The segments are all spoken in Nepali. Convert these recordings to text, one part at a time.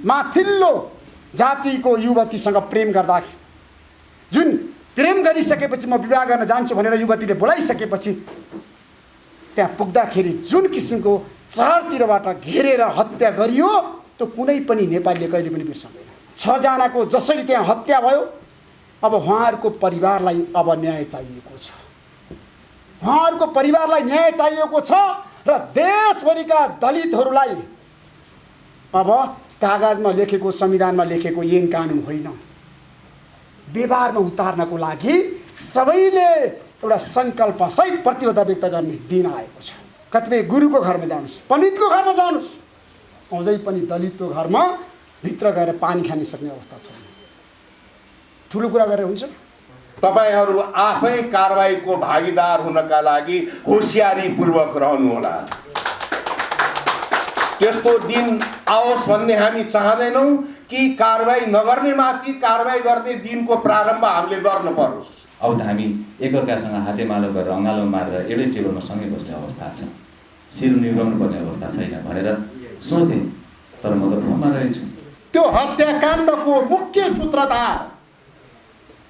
माथिल्लो जातिको युवतीसँग प्रेम गर्दाखेरि, जुन प्रेम गरिसकेपछि म विवाह गर्न जान्छु भनेर युवतीले बोलाइसकेपछि त्यहाँ पुग्दाखेरि जुन किसिमको चारतिरबाट घेरेर हत्या गरियो त्यो कुनै पनि नेपालीले कहिले पनि बिर्सँदैन। 6 जनाको जसरी त्यहाँ हत्या भयो, अब उहाँहरूको परिवारलाई अब न्याय चाहिएको छ। उहाँहरूको परिवारलाई न्याय चाहिएको छ र देशभरिका दलितहरूलाई अब कागजमा लेखेको, संविधानमा लेखेको ऐन कानुन होइन, व्यवहारमा उतार्नको लागि सबैले एउटा सङ्कल्पसहित प्रतिबद्धता व्यक्त गर्ने दिन आएको छ। कतिपय गुरुको घरमा जानुहोस्, पण्डितको घरमा जानुहोस्, अझै पनि दलितको घरमा भित्र गएर पानी खान सक्ने अवस्था छैन। ठुलो कुरा गरेर हुन्छ? तपाईहरू आफै कारबाहीको भागीदार हुनका लागि होशियारीपूर्वक रहनुहोला। त्यस्तो दिन आओस् भन्ने हामी चाहँदैनौँ कि कारबाही नगर्ने माथि कारबाही गर्ने दिनको प्रारम्भ हामीले गर्न परोस्। अब त हामी एकअर्कासँग हातेमालो गरेर अँगालो मारेर एउटै टेबलमा सँगै बस्ने अवस्था छ, शिर निभाउनु पर्ने अवस्था छैन भनेर सोच्थेँ, तर म त भ्रममा रहेछु। त्यो हत्याकाण्डको मुख्य सूत्रधार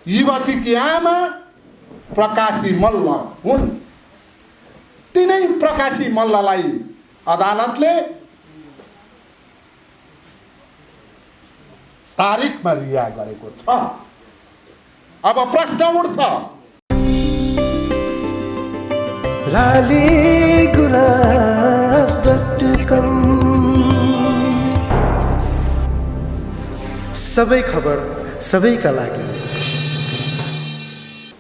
युवतीकी आमा प्रकाशी मल्ल हुन्। तिनै प्रकाशी मल्ललाई अदालतले तारिखमा रिहा गरेको छ। अब प्रश्न उठ्छ, सबै खबर सबैका लागि।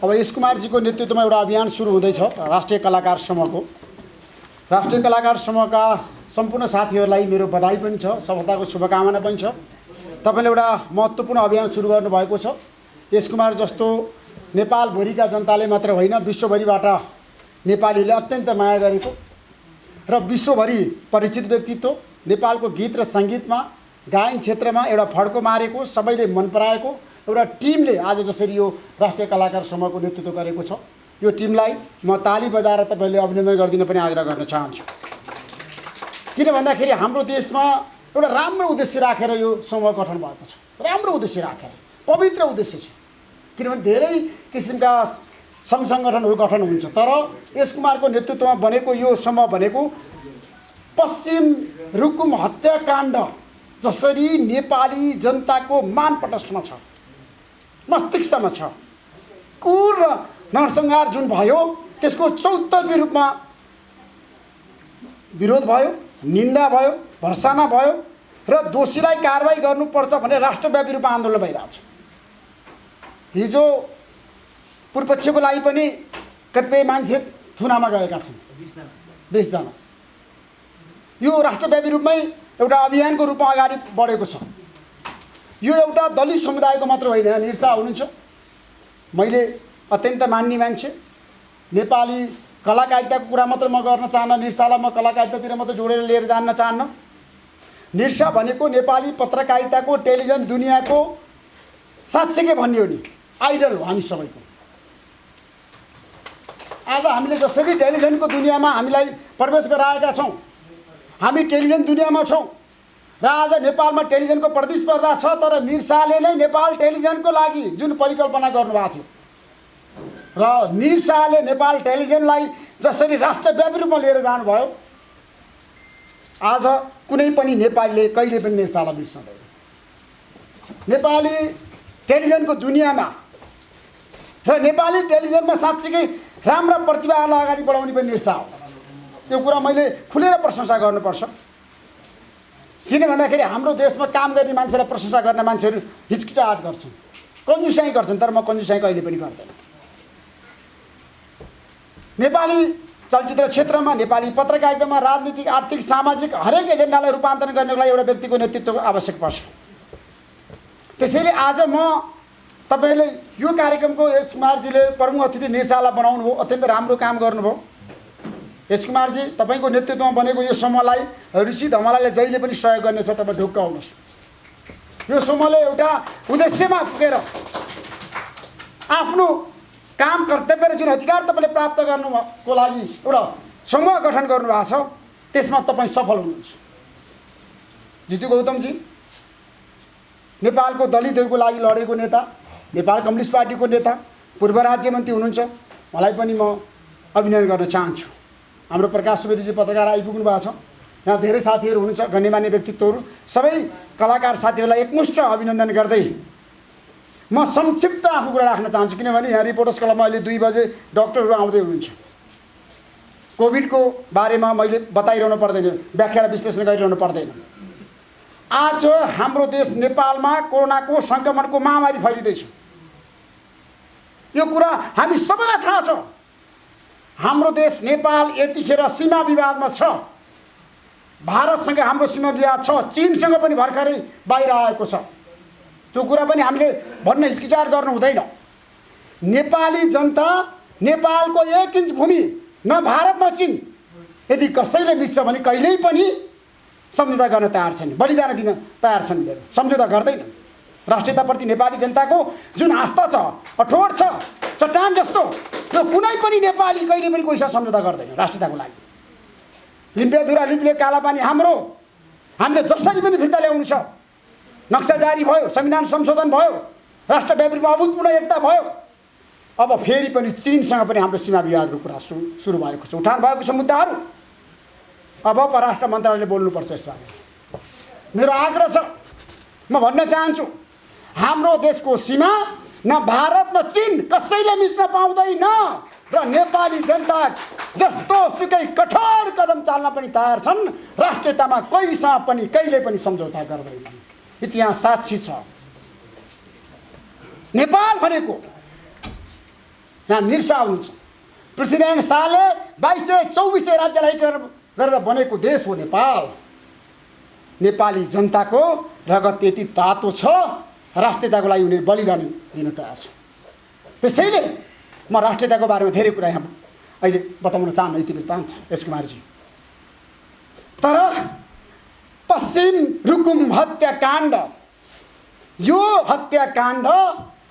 अब यस कुमारजीको नेतृत्वमा एउटा अभियान सुरु हुँदैछ राष्ट्रिय कलाकार समूहको। राष्ट्रिय कलाकार समूहका सम्पूर्ण साथीहरूलाई मेरो बधाई पनि छ, सफलताको शुभकामना पनि छ। तपाईँले एउटा महत्त्वपूर्ण अभियान सुरु गर्नुभएको छ। यस कुमार जस्तो नेपालभरिका जनताले मात्र होइन, विश्वभरिबाट नेपालीले अत्यन्त माया गरेको र विश्वभरि परिचित व्यक्तित्व, नेपालको गीत र सङ्गीतमा, गायन क्षेत्रमा एउटा फड्को मारेको, सबैले मन पराएको एउटा टिमले आज जसरी यो राष्ट्रिय कलाकार समूहको नेतृत्व गरेको छ, यो टिमलाई म ताली बजाएर तपाईँले अभिनन्दन गरिदिन पनि आग्रह गर्न चाहन्छु। किन भन्दाखेरि हाम्रो देशमा एउटा राम्रो उद्देश्य राखेर यो समूह गठन भएको छ। राम्रो उद्देश्य राखेर, पवित्र उद्देश्य छ। किनभने धेरै किसिमका सङ्घ सङ्गठनहरू गठन हुन्छ, तर यस कुमारको नेतृत्वमा बनेको यो समूह भनेको पश्चिम रुकुम हत्याकाण्ड जसरी नेपाली जनताको मानपटस्ठमा छ, मस्तिष्कमा छ, कुर र नरसंहार जुन भयो त्यसको चौतर्फी रूपमा विरोध भयो, निन्दा भयो, भर्सना भयो र दोषीलाई कारबाही गर्नुपर्छ भनेर राष्ट्रव्यापी रूपमा आन्दोलन भइरहेको छ। हिजो पूर्वपक्षको लागि पनि कतिपय मान्छे थुनामा गएका छन्, 20 जना। यो राष्ट्रव्यापी रूपमै एउटा अभियानको रूपमा अगाडि बढेको छ। यो एउटा दलित समुदायको मात्र होइन, निरसा हुनुहुन्छ, मैले अत्यन्त मान्ने मान्छे, नेपाली कलाकारिताको कुरा मात्र म गर्न चाहन्न, निरसालाई म कलाकारितातिर मात्र जोडेर लिएर जान्न चाहन्न। निरसा भनेको नेपाली पत्रकारिताको, टेलिभिजन दुनियाँको साँच्चै भन्ने हो नि आइडल हो हामी सबैको। आज हामीले जसरी टेलिभिजनको दुनियाँमा हामीलाई प्रवेश गराएका छौँ, हामी टेलिभिजन दुनियाँमा छौँ र आज नेपालमा टेलिभिजनको प्रतिस्पर्धा छ, तर निरसाले नै नेपाल टेलिभिजनको लागि जुन परिकल्पना गर्नुभएको थियो र निरसाले नेपाल टेलिभिजनलाई जसरी राष्ट्रव्यापी रूपमा लिएर जानुभयो, आज कुनै पनि नेपालीले कहिले पनि निरसालाई बिर्सँदैन। नेपाली टेलिभिजनको दुनियाँमा र नेपाली टेलिभिजनमा साँच्चीकै राम्रा प्रतिभाहरूलाई अगाडि बढाउने पनि निरसा हो। त्यो कुरा मैले खुलेर प्रशंसा गर्नुपर्छ। किन भन्दाखेरि हाम्रो देशमा काम गर्ने मान्छेलाई प्रशंसा गर्ने मान्छेहरू हिचकिचाहट गर्छन्, कन्जुसाइ गर्छन्, तर म कन्जुसाइ कहिले पनि गर्दैन। नेपाली चलचित्र क्षेत्रमा, नेपाली पत्रकारितामा, राजनीतिक, आर्थिक, सामाजिक हरेक एजेन्डालाई रूपान्तरण गर्नको लागि एउटा व्यक्तिको नेतृत्वको आवश्यक पर्छ। त्यसैले आज म तपाईँले यो कार्यक्रमको यस कुमारजीले प्रमुख अतिथि निरसालाई बनाउनु भयो, अत्यन्त राम्रो काम गर्नुभयो। यस कुमारजी, तपाईँको नेतृत्वमा बनेको यो समूहलाई ऋषि धमलाले जहिले पनि सहयोग गर्नेछ, तपाईँ ढुक्क आउनुहोस्। यो समूहले एउटा उद्देश्यमा पुगेर आफ्नो काम कर्तव्य र जुन अधिकार तपाईँले प्राप्त गर्नुको लागि एउटा समूह गठन गर्नुभएको छ, त्यसमा तपाईँ सफल हुनुहुन्छ। जितु गौतमजी, नेपालको दलितहरूको लागि लडेको नेता, नेपाल कम्युनिस्ट पार्टीको नेता, पूर्व राज्य मन्त्री हुनुहुन्छ। मलाई पनि म अभिनन्दन गर्न चाहन्छु। हाम्रो प्रकाश सुवेदीजी पत्रकार आइपुग्नु भएको छ। यहाँ धेरै साथीहरू हुनुहुन्छ, गण्यमान्य व्यक्तित्वहरू, सबै कलाकार साथीहरूलाई एकमुष्ट अभिनन्दन गर्दै म संक्षिप्त आफू कुरा राख्न चाहन्छु। किनभने यहाँ रिपोर्टर्स क्लबमा अहिले 2 बजे डक्टरहरू आउँदै हुनुहुन्छ। कोभिडको बारेमा मैले बताइरहनु पर्दैन, व्याख्या र विश्लेषण गरिरहनु पर्दैन। आज हाम्रो देश नेपालमा कोरोनाको सङ्क्रमणको महामारी फैलिँदैछ। यो कुरा हामी सबैलाई थाहा छ। हाम्रो देश नेपाल यतिखेर सीमा विवादमा छ। भारतसँग हाम्रो सीमा विवाद छ, चीनसँग पनि भर्खरै बाहिर आएको छ। त्यो कुरा पनि हामीले भन्न हिचकिचार गर्नु हुँदैन। नेपाली जनता नेपालको 1 इन्च भूमि न भारत न चीन यदि कसैले मिच्छ भने कहिल्यै पनि सम्झौता गर्न तयार छैन, बलिदान दिन तयार छन्। उनीहरू सम्झौता गर्दैनन्। राष्ट्रियताप्रति नेपाली जनताको जुन आस्था छ, अठोट छ, चट्टान जस्तो, त्यो कुनै पनि नेपाली कहिले पनि कोहीसँग सम्झौता गर्दैन राष्ट्रियताको लागि। लिम्पियाधुरा लिपले कालापानी हाम्रो, हामीले जसरी पनि फिर्ता ल्याउनु छ। नक्सा जारी भयो, संविधान संशोधन भयो, राष्ट्रव्यापीमा अभूतपूर्व एकता भयो। अब फेरि पनि चीनसँग पनि हाम्रो सीमा विवादको कुरा सुरु भएको छ, उठान भएको छ मुद्दाहरू। अब परराष्ट्र मन्त्रालयले बोल्नुपर्छ यसबारे। मेरो आग्रह छ, म भन्न चाहन्छु, हाम्रो देशको सीमा न भारत न चीन कसैले मिच्न पाउँदैन र नेपाली जनता जस्तो सुकै कठोर कदम चाल्न पनि तयार छन्। राष्ट्रियतामा कोहीसँग पनि कहिले पनि सम्झौता गर्दैनन्। इतिहास साक्षी छ। नेपाल भनेको यहाँ निर्सा हुनुहुन्छ, पृथ्वीनारायण शाहले 2224 राज्यलाई गरेर बनेको देश हो नेपाल। नेपाली जनताको रगत यति तातो छ, राष्ट्रियताको लागि उनीहरू बलिदान दिन तयार छ। त्यसैले म राष्ट्रियताको बारेमा धेरै कुरा यहाँ अहिले बताउन चाहन्न इतिवृत्तान्त एस कुमारजी। तर पश्चिम रुकुम हत्याकाण्ड, यो हत्याकाण्ड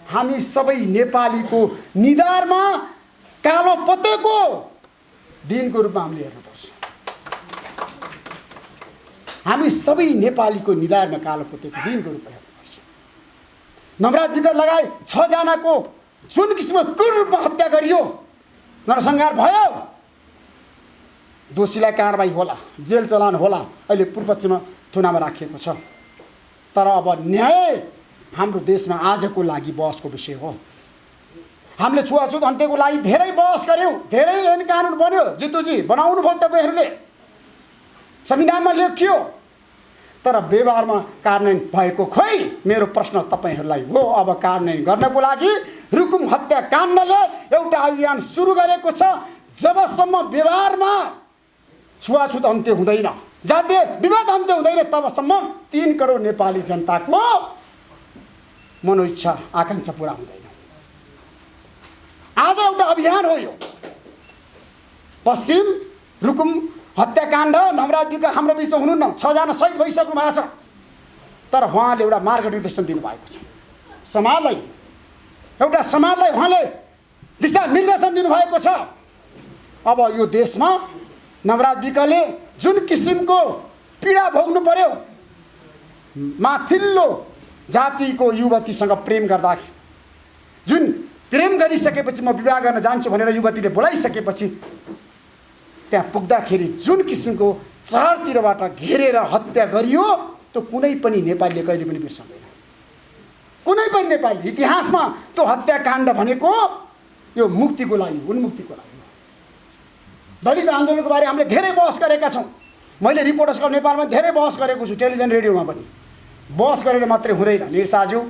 हामी सबै नेपालीको निधारमा कालो पतेको दिनको रूपमा हामीले हेर्नुपर्छ। हामी सबै नेपालीको निधारमा कालो पतेको दिनको रूपमा हेर्नुपर्छ। नवराज विगत लगायत 6 जनाको जुन किसिमको क्रूर रूपमा हत्या गरियो, नरसंहार भयो, दोषीलाई कारबाही होला, जेल चलान होला, अहिले पूर्वपक्षमा थुनामा राखिएको छ। तर अब न्याय हाम्रो देशमा आजको लागि बहसको विषय हो। हामीले छुवाछुत अन्त्यको लागि धेरै बहस गऱ्यौँ, धेरै ऐन कानुन बन्यो। जितुजी बनाउनु भयो तपाईँहरूले, संविधानमा लेखियो, तर व्यवहारमा कार्यान्वयन भएको खोइ? मेरो प्रश्न तपाईँहरूलाई हो। अब कार्यान्वयन गर्नको लागि रुकुम हत्याकाण्डले एउटा अभियान सुरु गरेको छ। जबसम्म व्यवहारमा छुवाछुत अन्त्य हुँदैन, जातीय विवाद अन्त्य हुँदैन, तबसम्म 3 करोड नेपाली जनताको मनोइच्छा आकाङ्क्षा पुरा हुँदैन। आज एउटा अभियान हो यो। पश्चिम रुकुम हत्याकाण्ड, नवराज विक हाम्रो बिचमा हुनुहुन्न, 6 जना शहीद भइसक्नु भएको छ। तर उहाँले एउटा मार्गनिर्देशन दिनुभएको छ। समाजलाई उहाँले दिशानिर्देशन दिनुभएको छ। अब यो देशमा नवराज विकले जुन किसिमको पीडा भोग्नु पर्यो, माथिल्लो जातिको युवतीसँग प्रेम गर्दाखेरि, जुन प्रेम गरिसकेपछि म विवाह गर्न जान्छु भनेर युवतीले बोलाइसकेपछि त्यहाँ पुग्दाखेरि जुन किसिमको चारतिरबाट घेरेर हत्या गरियो, त्यो कुनै पनि नेपालीले कहिले पनि बिर्सँदैन। कुनै पनि नेपाली इतिहासमा त्यो हत्याकाण्ड भनेको यो मुक्तिको लागि, उन्मुक्तिको लागि। दलित आन्दोलनको बारे हामीले धेरै बहस गरेका छौँ। मैले रिपोर्टर्स क्लब नेपालमा धेरै बहस गरेको छु, टेलिभिजन रेडियोमा पनि। बहस गरेर मात्रै हुँदैन, निरसाज्यू,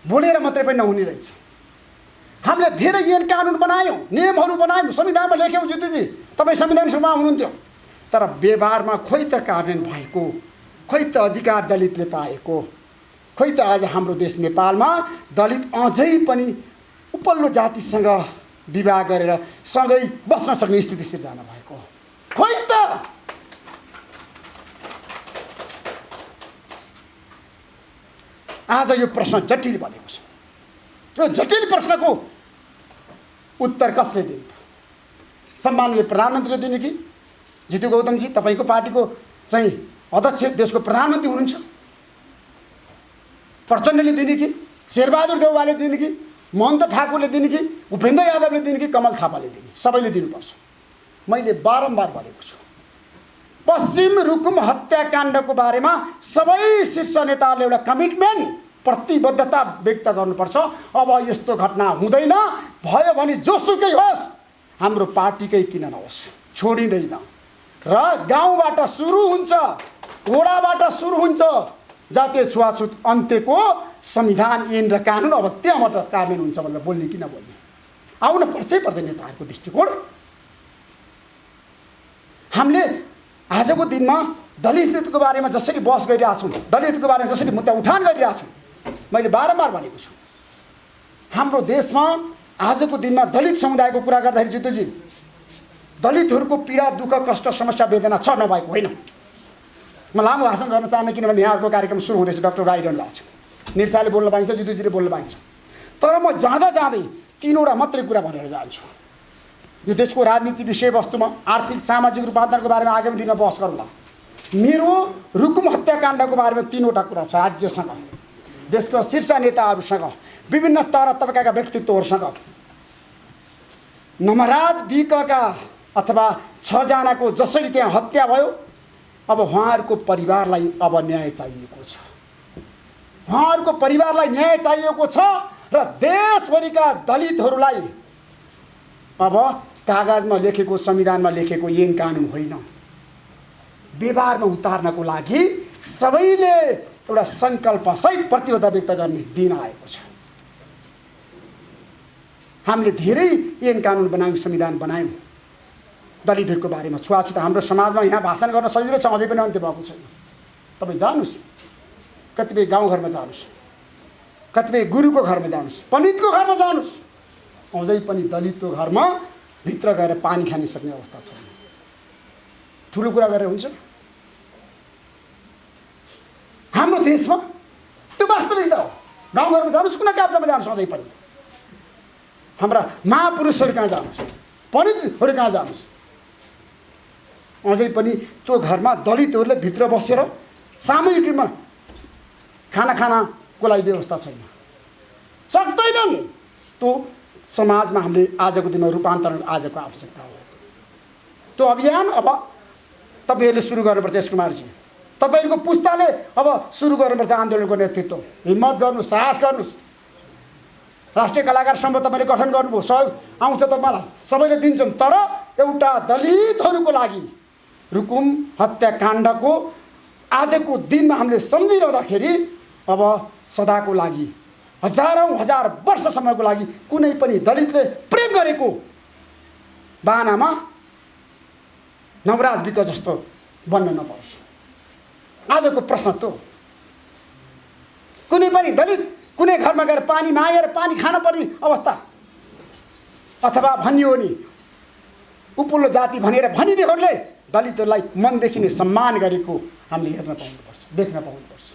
बोलेर मात्रै पनि नहुने रहेछ। हामीले धेरै ऐन कानुन बनायौँ, नियमहरू बनायौँ, संविधानमा लेख्यौँ। जितुजी तपाईँ संविधान सभामा हुनुहुन्थ्यो, तर व्यवहारमा खोइ त कार्यान्वयन भएको, खोइ त अधिकार दलितले पाएको, खोइ त आज हाम्रो देश नेपालमा दलित अझै पनि उपल्लो जातिसँग विवाह गरेर सँगै बस्न सक्ने स्थिति सिर्जना भएको, खोइ त। आज यो प्रश्न जटिल बनेको छ। यो जटिल प्रश्नको उत्तर कसले दिन्छ? सम्माननीय प्रधानमन्त्रीले दिने कि जितु गौतमजी तपाईँको पार्टीको चाहिँ अध्यक्ष देशको प्रधानमन्त्री हुनुहुन्छ? प्रचण्डले दिने कि शेरबहादुर देउवाले दिने कि महन्त ठाकुरले दिने कि उपेन्द्र यादवले दिने कि कमल थापाले दिने, सबैले दिनुपर्छ। मैले बारम्बार भनेको छु, पश्चिम रुकुम हत्याकाण्डको बारेमा सबै शीर्ष नेताहरूले एउटा कमिटमेन्ट, प्रतिबद्धता व्यक्त गर्नुपर्छ। अब यस्तो घटना हुँदैन, भयो भने जोसुकै होस्, हाम्रो पार्टीकै किन नहोस्, छोडिँदैन। र गाउँबाट सुरु हुन्छ, वडाबाट सुरु हुन्छ, जातीय छुवाछुत अन्त्यको संविधान ऐन र कानुन अब त्यहाँबाट कार्यान्वयन हुन्छ भनेर बोल्ने कि नबोल्ने, आउन पर्छै पर्दैन नेताहरूको दृष्टिकोण। हामीले आजको दिनमा दलितको बारेमा जसरी बहस गरिरहेछौँ, दलितको बारेमा जसरी मुद्दा उठान गरिरहेछौँ, मैले बारम्बार भनेको छु, हाम्रो देशमा आजको दिनमा दलित समुदायको कुरा गर्दाखेरि जितुजी, दलितहरूको पीडा, दुःख, कष्ट, समस्या, वेदना छ, नभएको होइन। म लामो भाषण गर्न चाहन्न, किनभने यहाँहरूको कार्यक्रम सुरु हुँदैछ, डाक्टर आइरहनु भएको छ, निरसाले बोल्न पाइन्छ, जितुजीले बोल्न पाइन्छ। तर म जाँदा जाँदै 3वटा मात्रै कुरा भनेर जान्छु। यो देशको राजनीति विषयवस्तुमा आर्थिक सामाजिक रूपान्तरणको बारेमा आगामी दिनमा बहस गरौँला। मेरो रुकुम हत्याकाण्डको बारेमा 3वटा कुरा छ, राज्यसँग, देशका शीर्ष नेताहरूसँग, विभिन्न तर तबकाका व्यक्तित्वहरूसँग। नमराज विकका अथवा 6 जनाको जसरी त्यहाँ हत्या भयो, अब उहाँहरूको परिवारलाई अब न्याय चाहिएको छ, उहाँहरूको परिवारलाई न्याय चाहिएको छ। र देशभरिका दलितहरूलाई अब कागजमा लेखेको, संविधानमा लेखेको ऐन कानुन होइन, व्यवहारमा उतार्नको लागि सबैले एउटा सङ्कल्पसहित प्रतिबद्धता व्यक्त गर्ने दिन आएको छ। हामीले धेरै ऐन कानुन बनायौँ, संविधान बनायौँ दलितहरूको बारेमा। छुवाछुत हाम्रो समाजमा यहाँ भाषण गर्न सजिलो छ, अझै पनि अन्त्य भएको छैन। तपाईँ जानुहोस्, कतिपय गाउँघरमा जानुहोस्, कतिपय गुरुको घरमा जानुहोस्, पण्डितको घरमा जानुहोस्, अझै पनि दलितको घरमा भित्र गएर पानी खान सक्ने अवस्था छैन। ठुलो कुरा गरेर हुन्छ? हाम्रो देशमा त्यो वास्तविकता हो। गाउँघरमा जानुहोस्, कुनै काप्चामा जानुहोस्, अझै पनि हाम्रा महापुरुषहरू कहाँ जानुहोस्, पण्डितहरू कहाँ जानुहोस्, अझै पनि त्यो घरमा दलितहरूले भित्र बसेर सामूहिक रूपमा खानाको लागि व्यवस्था छैन, सक्दैनन्। त्यो समाजमा हामीले आजको दिनमा रूपान्तरण आजको आवश्यकता हो। त्यो अभियान अब तपाईँहरूले सुरु गर्नुपर्छ। यस कुमारजी, तपाईँहरूको पुस्ताले अब सुरु गर्नुपर्छ आन्दोलनको नेतृत्व। हिम्मत गर्नुहोस्, साहस गर्नुहोस्। राष्ट्रिय कलाकार सङ्घ तपाईँले गठन गर्नुभयो, सहयोग आउँछ तपाईँलाई, सबैले दिन्छन्। तर एउटा दलितहरूको लागि रुकुम हत्याकाण्डको आजको दिनमा हामीले सम्झिरहँदाखेरि अब सदाको लागि, हजार वर्षसम्मको लागि कुनै पनि दलितले प्रेम गरेको बाहनामा नवराज विक जस्तो बन्न नपरोस्। आजको प्रश्न त्यो। कुनै पनि दलित कुनै घरमा गएर पानी मागेर पानी खान पर्ने अवस्था, अथवा भनियो नि उपल्लो जाति भनेर भनिदिएहरूले दलितहरूलाई मनदेखि नै सम्मान गरेको हामीले हेर्न पाउनुपर्छ, देख्न पाउनुपर्छ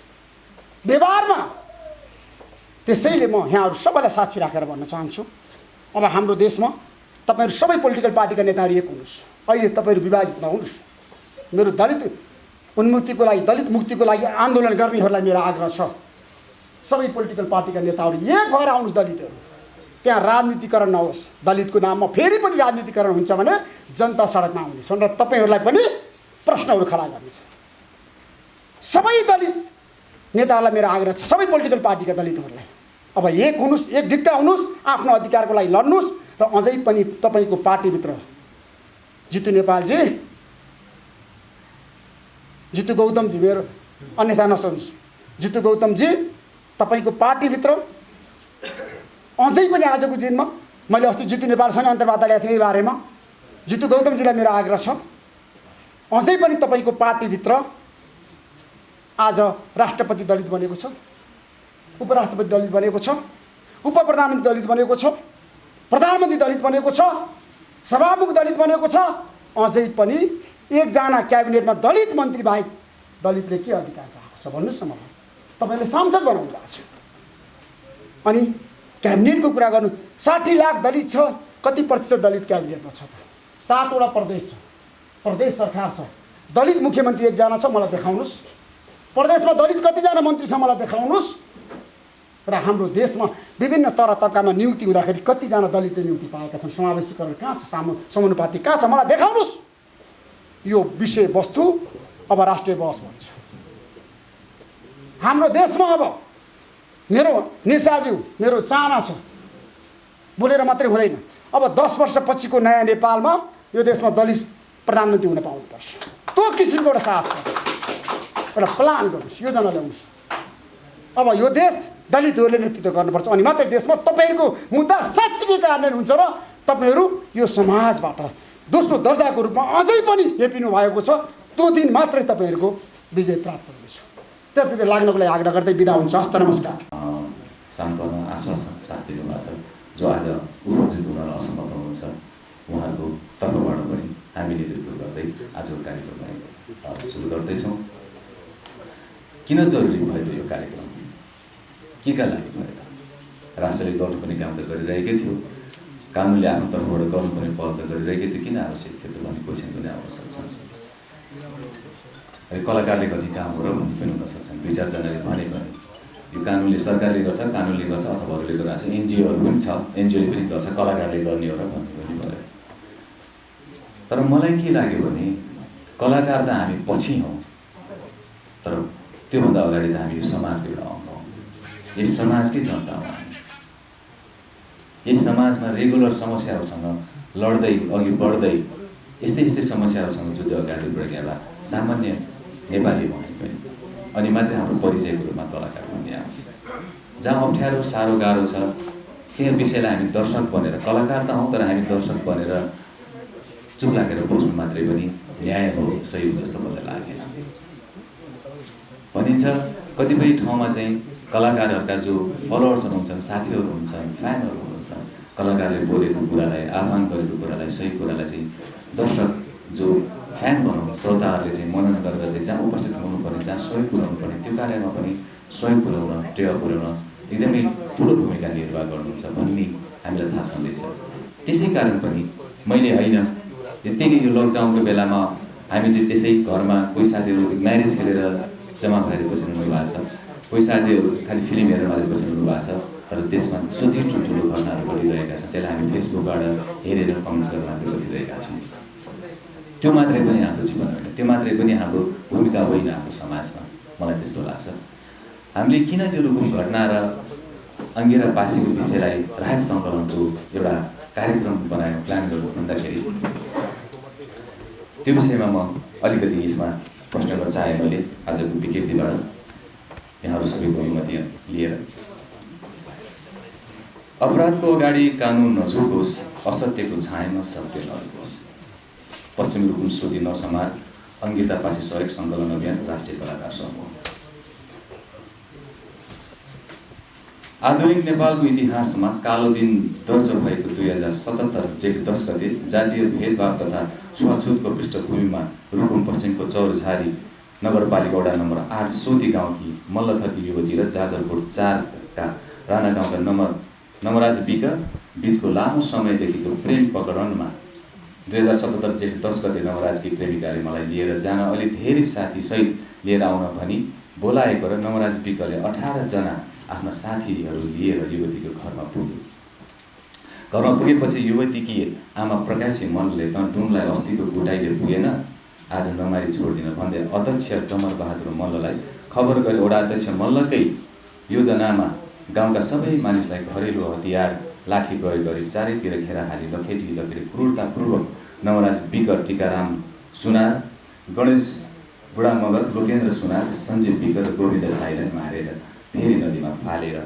व्यवहारमा। त्यसैले म यहाँहरू सबैलाई साक्षी राखेर भन्न चाहन्छु, अब हाम्रो देशमा तपाईँहरू सबै पोलिटिकल पार्टीका नेताहरू एक हुनुहोस्। अहिले तपाईँहरू विभाजित नहुनुहोस्। मेरो दलित उन्मुक्तिको लागि, दलित मुक्तिको लागि आन्दोलन गर्नेहरूलाई मेरो आग्रह छ, सबै पोलिटिकल पार्टीका नेताहरू एक भएर आउनुहोस्। दलितहरू त्यहाँ राजनीतिकरण नहोस्। दलितको नाममा फेरि पनि राजनीतिकरण हुन्छ भने जनता सडकमा आउनेछन् र तपाईँहरूलाई पनि प्रश्नहरू खडा गर्नेछ। सबै दलित नेताहरूलाई मेरो आग्रह छ, सबै पोलिटिकल पार्टीका दलितहरूलाई अब एक हुनुहोस्, एक ढिक्का हुनुहोस्, आफ्नो अधिकारको लागि लड्नुहोस्। र अझै पनि तपाईँको पार्टीभित्र जितु नेपालजी, जितु गौतमजी, मेरो अन्यथा नसोच्नुहोस्, जितु गौतमजी, तपाईँको पार्टीभित्र अझै पनि आजको दिनमा, मैले अस्ति जितु नेपालसँग अन्तर्वार्ता ल्याएको थिएँ बारेमा, जितु गौतमजीलाई मेरो आग्रह छ, अझै पनि तपाईँको पार्टीभित्र आज राष्ट्रपति दलित बनेको छ, उपराष्ट्रपति दलित बनेको छ, उप प्रधानमन्त्री दलित बनेको छ, प्रधानमन्त्री दलित बनेको छ, सभामुख दलित बनेको छ। अझै पनि एकजना क्याबिनेटमा दलित मन्त्री बाहेक दलितले के अधिकार पाएको छ भन्नुहोस् न मलाई। तपाईँले सांसद बनाउनु भएको छ, अनि क्याबिनेटको कुरा गर्नु, 60 लाख दलित छ, कति प्रतिशत दलित क्याबिनेटमा छ? 7वटा प्रदेश छ, प्रदेश सरकार छ, दलित मुख्यमन्त्री एकजना छ, मलाई देखाउनुहोस्। प्रदेशमा दलित कतिजना मन्त्री छ मलाई देखाउनुहोस्। र हाम्रो देशमा विभिन्न तर तबकामा नियुक्ति हुँदाखेरि कतिजना दलितले नियुक्ति पाएका छन्, समावेशीकरण कहाँ छ, समानुपाती कहाँ छ, मलाई देखाउनुहोस्। यो विषयवस्तु अब राष्ट्रिय बहस हुन्छ हाम्रो देशमा। अब मेरो निशाज्यू, मेरो चाहना छ, बोलेर मात्रै हुँदैन। अब 10 वर्षपछिको नयाँ नेपालमा यो देशमा दलित प्रधानमन्त्री हुन पाउनुपर्छ। त्यो किसिमको एउटा साहस गर्नुहोस्, एउटा प्लान गर्नुहोस्, योजना ल्याउनुहोस्। अब यो देश दलितहरूले नेतृत्व गर्नुपर्छ, अनि मात्रै देशमा तपाईँहरूको मुद्दा साँच्चै कार्यान्वयन हुन्छ र तपाईँहरू यो समाजबाट दोस्रो दर्जाको रूपमा अझै पनि हेपिनु भएको छ। त्यो दिन मात्रै तपाईँहरूको विजय प्राप्त हुनेछ। त्यति लाग्नको लागि आग्रह गर्दै बिदा हुन्छ। हस्त नमस्कार। सान्त्वना आश्वासन साथ दिनुभएको छ, जो आज उपस्थित हुन असमर्थ हुनुहुन्छ उहाँहरूको तर्फबाट पनि हामी नेतृत्व गर्दै आजको कार्यक्रमलाई सुरु गर्दैछौँ। किन जरुरी भयो त यो कार्यक्रम, के का लागि भयो त? राष्ट्रले गर्नुपर्ने काम त गरिरहेकै थियो, कानुनले आफ्नो तर्फबाट गर्नुपर्ने पहल त गरिरहेकै थियो, किन आवश्यक थियो त भन्ने क्वेसन पनि आउन सक्छन्। कलाकारले गर्ने काम हो र भन्ने पनि हुन सक्छन्। 2-4जनाले भने पनि यो कानुनले सरकारले गर्छ, कानुनले गर्छ, अथवा अरूले गरिरहेको छ, एनजिओहरू पनि छ, एनजिओले पनि गर्छ, कलाकारले गर्ने हो र भन्ने पनि भयो। तर मलाई के लाग्यो भने कलाकार त हामी पछि हौँ, तर त्योभन्दा अगाडि त हामी यो समाजको एउटा अङ्ग हौँ। यस समाजकै जनता हौँ। यस समाजमा रेगुलर समस्याहरूसँग लड्दै अघि बढ्दै यस्तै समस्याहरूसँग जुझ्दै अगाडि बढेका एउटा सामान्य नेपाली भए पनि अनि मात्रै हाम्रो परिचयको रूपमा कलाकार भन्ने आउँछ। जहाँ अप्ठ्यारो साह्रो गाह्रो छ त्यहाँ विषयलाई हामी दर्शक बनेर, कलाकार त हौँ तर हामी दर्शक बनेर चुप लागेर बस्नु मात्रै पनि न्याय हो, सही हो जस्तो मलाई लागेन। भनिन्छ कतिपय ठाउँमा चाहिँ कलाकारहरूका जो फलोवर्सहरू हुन्छन्, साथीहरू हुन्छन्, फ्यानहरू हुन्छन्, कलाकारले बोलेको कुरालाई, आह्वान गरेको कुरालाई, सही कुरालाई चाहिँ दर्शक जो फ्यान भनौँ, श्रोताहरूले चाहिँ मनन गरेर चाहिँ जहाँ उपस्थित हुनुपर्ने, जहाँ सहयोग पुर्याउनु पर्ने त्यो कार्यमा पनि सहयोग पुर्याउन, टेवा पुर्याउन एकदमै ठुलो भूमिका निर्वाह गर्नुहुन्छ भन्ने हामीलाई थाहा छँदैछ। त्यसै कारण पनि मैले होइन यत्तिकै यो लकडाउनको बेलामा हामी चाहिँ त्यसै घरमा कोही साथीहरू म्यारेज खेलेर जम्मा भएर बसिरहनु भएको छ, कोही साथीहरू खालि फिल्म हेरेर मात्रै बसिरहनु भएको छ, तर देशमा जति ठुल्ठुलो घटनाहरू घटिरहेका छन् त्यसलाई हामी फेसबुकबाट हेरेर कमेन्ट्स गरेर मात्रै बसिरहेका छौँ। त्यो मात्रै पनि हाम्रो जीवन होइन, त्यो मात्रै पनि हाम्रो भूमिका होइन हाम्रो समाजमा, मलाई त्यस्तो लाग्छ। हामीले किन त्यो रुकुम घटना र अङ्गिरा पासीको विषयलाई राहत सङ्कलनको एउटा कार्यक्रम बनायो, प्लान गर्नु भन्दाखेरि त्यो विषयमा म अलिकति यसमा प्रश्न गर्न चाहेँ मैले आजको विज्ञप्तिबाट यहाँहरू सबैको अनुमति लिएर। अपराधको अगाडि कानुन नझुकोस्, असत्यको छायामा सत्य नलुकोस्। पश्चिम रुकुम श्रुति नरसंहार अङ्गिता पासी सहयोग सङ्कलन अभियान राष्ट्रिय कलाकार समूह। आधुनिक नेपालको इतिहासमा कालो दिन दर्ज भएको 2077 जेठ 10 गते जातीय भेदभाव तथा छुवाछुतको पृष्ठभूमिमा रुकुम पश्चिमको चौरझारी नगरपालिका वडा नम्बर 8 सोती गाउँकी मल्लथरकी युवती र जाजरकोट 4 का राणा गाउँका नमराज बिका बीचको लामो समयदेखिको प्रेम प्रकरणमा 2077 जेठ 10 गते नवराजकी प्रेमिकाले मलाई लिएर जान अलि धेरै साथी सहित लिएर आउन भनी बोलाएको र नवराज बिकले 18 जना आफ्ना साथीहरू लिएर युवतीको घरमा पुग्यो। घरमा पुगेपछि युवतीकी आमा प्रकाशी मनले त डुङलाई अस्तिको गुटाइले पुगेन, आज नमारी छोड्दिन भन्दै अध्यक्ष कमर बहादुर मल्ललाई खबर गरे। वडा अध्यक्ष मल्लकै योजनामा गाउँका सबै मानिसलाई घरेलु हतियार लाठी प्रयोग गरी चारैतिर घेरा हाली लखेटी क्रूरतापूर्वक नवराज बिकर, टीकाराम सुनार, गणेश बुढा मगर, लोकेन्द्र सुनार, सञ्जीव बिकर र गोविन्द साईलाई मारेर फेरि नदीमा फालेर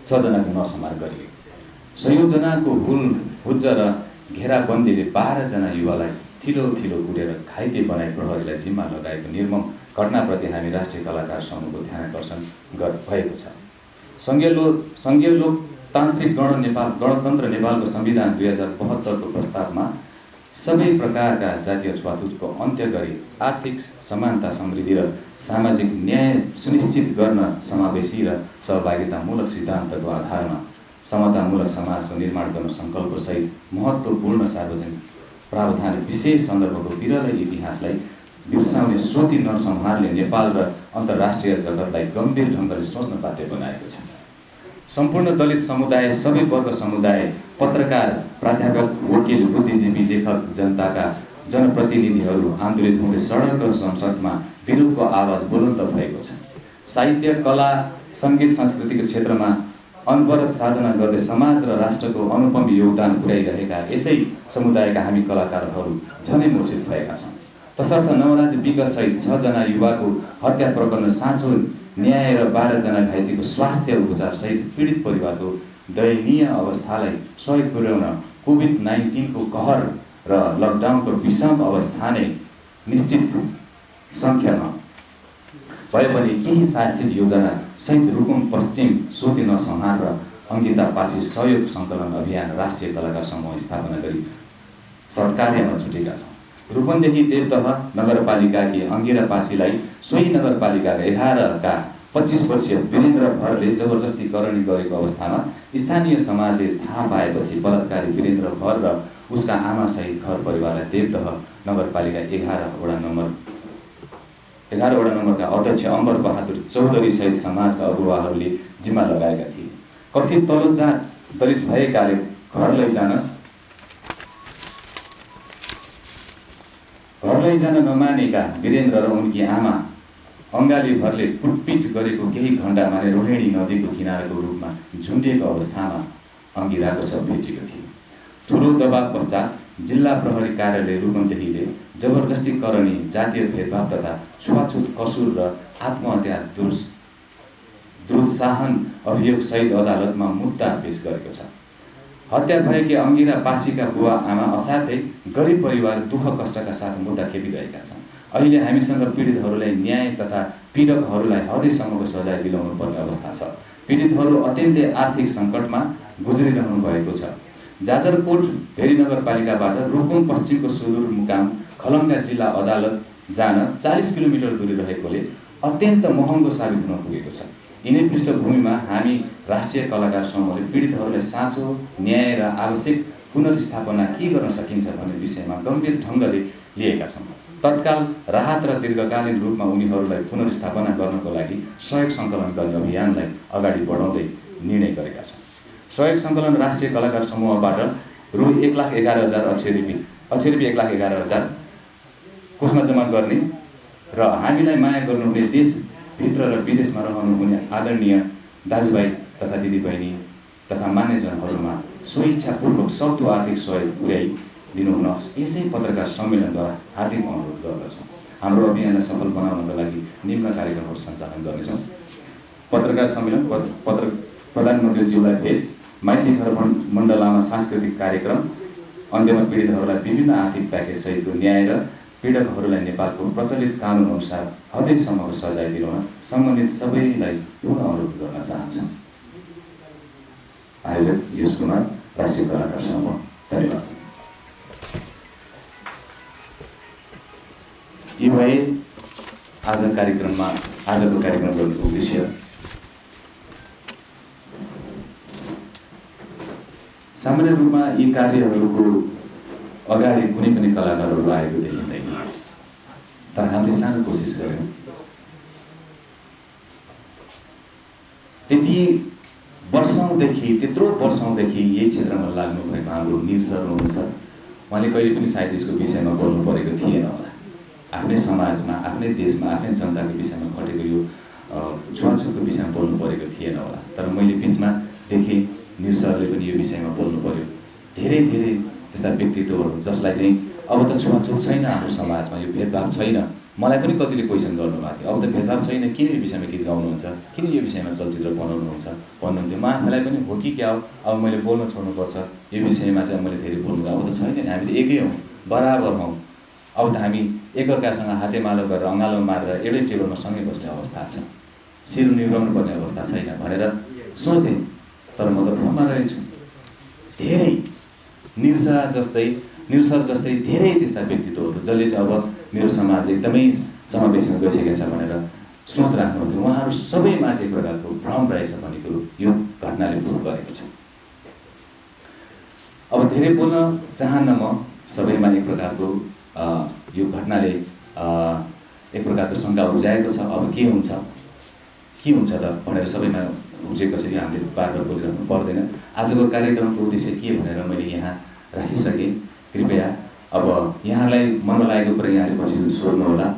6 जनाको नरसंहार गरियो। संयोजनाको हुज्ज र घेराबन्दीले 12 जना युवालाई थिलो कुटेर घाइते बनाई प्रहरीलाई जिम्मा लगाएको निर्मम घटनाप्रति हामी राष्ट्रिय कलाकार समूहको ध्यान आकर्षण भएको छ। सङ्घीय लोकतान्त्रिक गणतन्त्र नेपालको संविधान 2072 को प्रस्तावमा सबै प्रकारका जातीय छुवाछुतको अन्त्य गरी आर्थिक समानता, समृद्धि र सामाजिक न्याय सुनिश्चित गर्न समावेशी र सहभागितामूलक सिद्धान्तको आधारमा समतामूलक समाजको निर्माण गर्न सङ्कल्पसहित महत्त्वपूर्ण सार्वजनिक प्रावधान विशेष सन्दर्भको विरल इतिहासलाई बिर्साउने श्रुति नरसंहारले नेपाल र अन्तर्राष्ट्रिय जगतलाई गम्भीर ढङ्गले सोच्न बाध्य बनाएको छ। सम्पूर्ण दलित समुदाय, सबै वर्ग समुदाय, पत्रकार, प्राध्यापक, वकिल, बुद्धिजीवी, लेखक, जनताका जनप्रतिनिधिहरू आन्दोलित हुँदै सडक र संसदमा विरोधको आवाज बुलन्द भएको छ। साहित्य, कला, सङ्गीत, संस्कृतिको क्षेत्रमा अनवरत साधना गर्दै समाज र राष्ट्रको अनुपम योगदान पुर्याइरहेका यसै समुदायका हामी कलाकारहरू झनै मूर्छित भएका छौँ। तसर्थ नवराज विगतसहित 6 जना युवाको हत्या प्रकरण साँचो न्याय र 12 जना घाइतेको स्वास्थ्य उपचारसहित पीडित परिवारको दयनीय अवस्थालाई सहयोग पुर्याउन कोभिड-19 को कहर र लकडाउनको विषम अवस्था नै निश्चित सङ्ख्यामा भए पनि केही साहसिक योजना सहित रुकुम पश्चिम सोती नरसंहार र अङ्गिता पासी सहयोग सङ्कलन अभियान राष्ट्रिय कलाकार समूह स्थापना गरी सत्कार्यमा जुटेका छौँ। रूपन्देही देवदह नगरपालिकाकी अङ्गिरा पासीलाई सोही नगरपालिकाका 11 का 25 वर्षीय वीरेन्द्र भरले जबरजस्ती करणी गरेको अवस्थामा स्थानीय समाजले थाहा पाएपछि बलात्कारी वीरेन्द्र भर र उसका आमासहित घर परिवारलाई देवदह नगरपालिका 11 वडा नम्बरका अध्यक्ष अम्बर बहादुर चौधरी सहित समाजका अगुवाहरूले जिम्मा लगाएका थिए। कथित तल्लो जात दलित भएकाले घर लैजान नमानेका वीरेन्द्र र उनकी आमा अङ्गाली भरले कुटपिट गरेको केही घण्टामा नै रोहिणी नदीको किनाराको रूपमा झुन्डिएको अवस्थामा अङ्गिराको शव भेटिएको थियो। ठुलो दबाव पश्चात जिल्ला प्रहरी कार्यालय रूपन्देहीले जबरजस्ती करणी, जातीय भेदभाव तथा छुवाछुत कसुर र आत्महत्या दुरुत्साहन अभियोग सहित अदालतमा मुद्दा पेश गरेको छ। हत्या भएकी अङ्गिरा पासीका बुवा आमा असाध्यै गरिब परिवार दुःख कष्टका साथ मुद्दा खेपिरहेका छन्। अहिले हामीसँग पीडितहरूलाई न्याय तथा पीडकहरूलाई हदैसम्मको सजाय दिलाउनु पर्ने अवस्था छ। पीडितहरू अत्यन्तै आर्थिक सङ्कटमा गुज्रिरहनु भएको छ। जाजरकोट भेरी नगरपालिकाबाट रुकुम पश्चिमको सुदूरमुकाम खलङ्गा जिल्ला अदालत जान 40 किलोमिटर दूरी रहेकोले अत्यन्त महँगो साबित हुन पुगेको छ। यिनै पृष्ठभूमिमा हामी राष्ट्रिय कलाकार समूहले पीडितहरूलाई साँचो न्याय र आवश्यक पुनर्स्थापना के गर्न सकिन्छ भन्ने विषयमा गम्भीर ढङ्गले लिएका छौँ। तत्काल राहत र दीर्घकालीन रूपमा उनीहरूलाई पुनर्स्थापना गर्नको लागि सहयोग सङ्कलन गर्ने अभियानलाई अगाडि बढाउँदै निर्णय गरेका छौँ। सहयोग सङ्कलन राष्ट्रिय कलाकार समूहबाट रु 1,11,000 अक्षर 1,11,000 कोषमा जम्मा गर्ने र हामीलाई माया गर्नुहुने देशभित्र र विदेशमा रहनुहुने आदरणीय दाजुभाइ तथा दिदीबहिनी तथा मान्यजनहरूमा स्वेच्छापूर्वक सक्दो आर्थिक सहयोग पुर्याइदिनु हुन यसै पत्रकार सम्मेलनद्वारा हार्दिक अनुरोध गर्दछौँ। हाम्रो अभियानलाई सफल बनाउनका लागि निम्न कार्यक्रमहरू सञ्चालन गर्नेछौँ। पत्रकार सम्मेलन, प्रधानमन्त्रीज्यूलाई भेट, माइती घर मण्डलामा सांस्कृतिक कार्यक्रम, अन्त्यमा पीडितहरूलाई विभिन्न आर्थिक प्याकेज सहितको न्याय र पीडकहरूलाई नेपालको प्रचलित कानुन अनुसार हदैसम्मको सजाय दिलाउन सम्बन्धित सबैलाई पुनः अनुरोध गर्न चाहन्छौँ। आयोजक यश कुमार, राष्ट्रिय कलाकार समूह। धन्यवाद। यी भए आजको कार्यक्रम गर्नुको उद्देश्य। सामान्य रूपमा यी कार्यहरूको अगाडि कुनै पनि कलाकारहरू आएको देखिँदैन, तर हामीले सानो कोसिस गऱ्यौँ। त्यत्रो वर्षौँदेखि यही क्षेत्रमा लाग्नु भएको हाम्रो निर हुनुहुन्छ। उहाँले कहिले पनि सायद यसको विषयमा बोल्नु परेको थिएन होला। आफ्नै समाजमा, आफ्नै देशमा, आफ्नै जनताको विषयमा घटेको यो छुवाछुतको विषयमा बोल्नु परेको थिएन होला। तर मैले बिचमा देखेँ निर सरले पनि यो विषयमा बोल्नु पर्यो। धेरै त्यस्ता व्यक्तित्वहरू जसलाई चाहिँ अब त छुवाछुत छैन हाम्रो समाजमा, यो भेदभाव छैन। मलाई पनि कतिले क्वेसन गर्नुभएको थियो, अब त भेदभाव छैन, किन यो विषयमा गीत गाउनुहुन्छ, किन यो विषयमा चलचित्र बनाउनुहुन्छ भन्नुहुन्थ्यो। मलाई पनि हो कि क्या हो, अब मैले बोल्न छोड्नुपर्छ यो विषयमा चाहिँ मैले धेरै बोल्नु। अब त छैन नि, हामी त एकै हौँ, बराबर हौँ। अब त हामी एकअर्कासँग हातेमालो गरेर अँगालो मारेर एउटै टेबलमा सँगै बस्ने अवस्था छ, शिर निभाउनु पर्ने अवस्था छैन भनेर सोच्थेँ। तर म त भ्रममा रहेछु। धेरै निरसर जस्तै धेरै त्यस्ता व्यक्तित्वहरू जसले चाहिँ अब मेरो समाज एकदमै समावेशीमा गइसकेको छ भनेर सोच राख्नुहुन्थ्यो। उहाँहरू सबैमा चाहिँ एक प्रकारको भ्रम रहेछ भन्ने कुरो यो घटनाले प्रुभ गरेको छ। अब धेरै बोल्न चाहन्न म, सबैमा एक प्रकारको यो घटनाले एक प्रकारको शङ्का उब्जाएको छ। अब के हुन्छ त भनेर सबैमा उब्जे कसरी हामीले बार बार बोलिरहनु पर्दैन। आजको कार्यक्रमको उद्देश्य के भनेर मैले यहाँ राखिसकेँ। कृपया अब यहाँलाई मनमा लागेको कुरा यहाँले पछि सोध्नुहोला।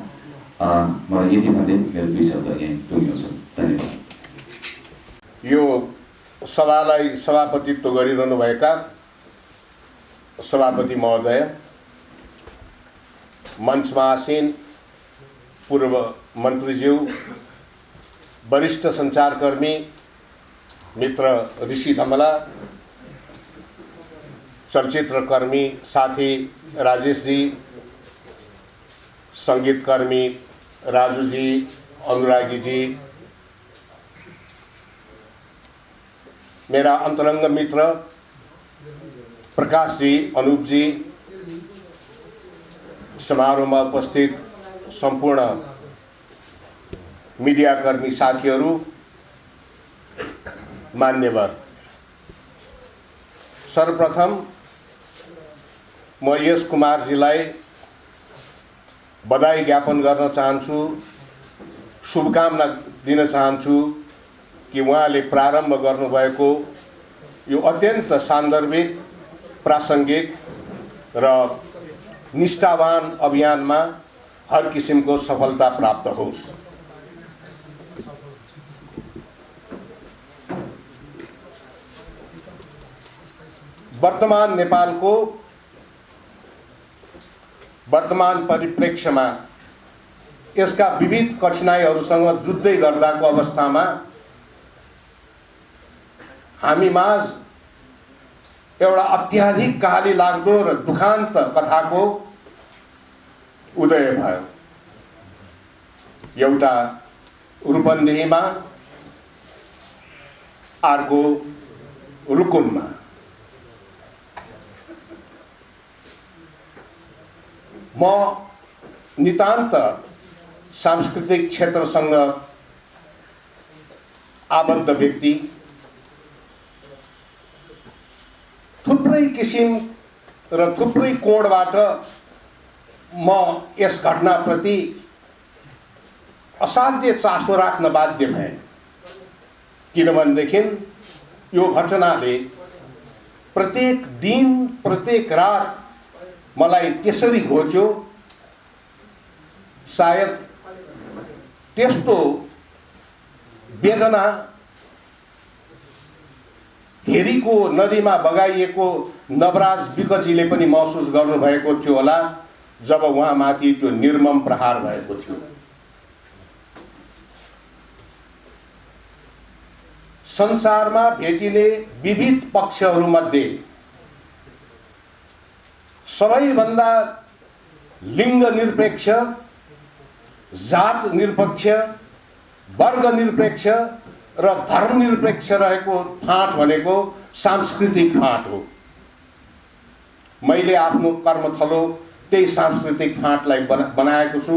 मलाई यति भन्दै मेरो 2 शब्द यहीँ टुङ्ग्याउँछु। धन्यवाद। यो सभालाई सभापतित्व गरिरहनुभएका सभापति महोदय, मञ्चमा आसीन पूर्व मन्त्रीज्यू, वरिष्ठ सञ्चारकर्मी मित्र ऋषि धमला, चलचित्रकर्मी साथी राजेशजी, सङ्गीतकर्मी राजुजी, अनुरागीजी, मेरा अन्तरङ्ग मित्र प्रकाशजी, अनुपजी, समारोहमा उपस्थित सम्पूर्ण मिडियाकर्मी साथीहरू, मान्यवर, सर्वप्रथम म यस कुमारजीलाई बधाई ज्ञापन गर्न चाहन्छु, शुभकामना दिन चाहन्छु कि उहाँले प्रारम्भ गर्नुभएको यो अत्यन्त सान्दर्भिक, प्रासङ्गिक र निष्ठावान अभियानमा हर किसिमको सफलता प्राप्त होस्। वर्तमान नेपालको वर्तमान परिप्रेक्ष्यमा यसका विविध कठिनाइहरूसँग जुझ्दै गर्दाको अवस्थामा हामीमाझ एउटा अत्याधिक कहाली लाग्दो र दुखान्त कथाको उदय भयो। एउटा रूपन्देहीमा, अर्को रुकुममा। म नितान्त सांस्कृतिक क्षेत्रसँग आबद्ध व्यक्ति, थुप्रै किसिम र थुप्रै कोणबाट म यस घटनाप्रति असाध्य चासो राख्न बाध्य भएँ। किनभनेदेखि यो घटनाले प्रत्येक दिन, प्रत्येक रात मलाई त्यसरी घोच्यो, सायद त्यस्तो वेदना हेरीको नदीमा बगाइएको नवराज विकजीले पनि महसुस गर्नुभएको थियो होला जब उहाँमाथि त्यो निर्मम प्रहार भएको थियो। संसारमा भेटिने विविध पक्षहरूमध्ये सबैभन्दा लिङ्ग निरपेक्ष, जात निरपेक्ष, वर्ग निरपेक्ष र धर्मनिरपेक्ष रहेको फाँट भनेको सांस्कृतिक फाँट हो। मैले आफ्नो कर्मथलो त्यही सांस्कृतिक फाँटलाई बनाएको छु।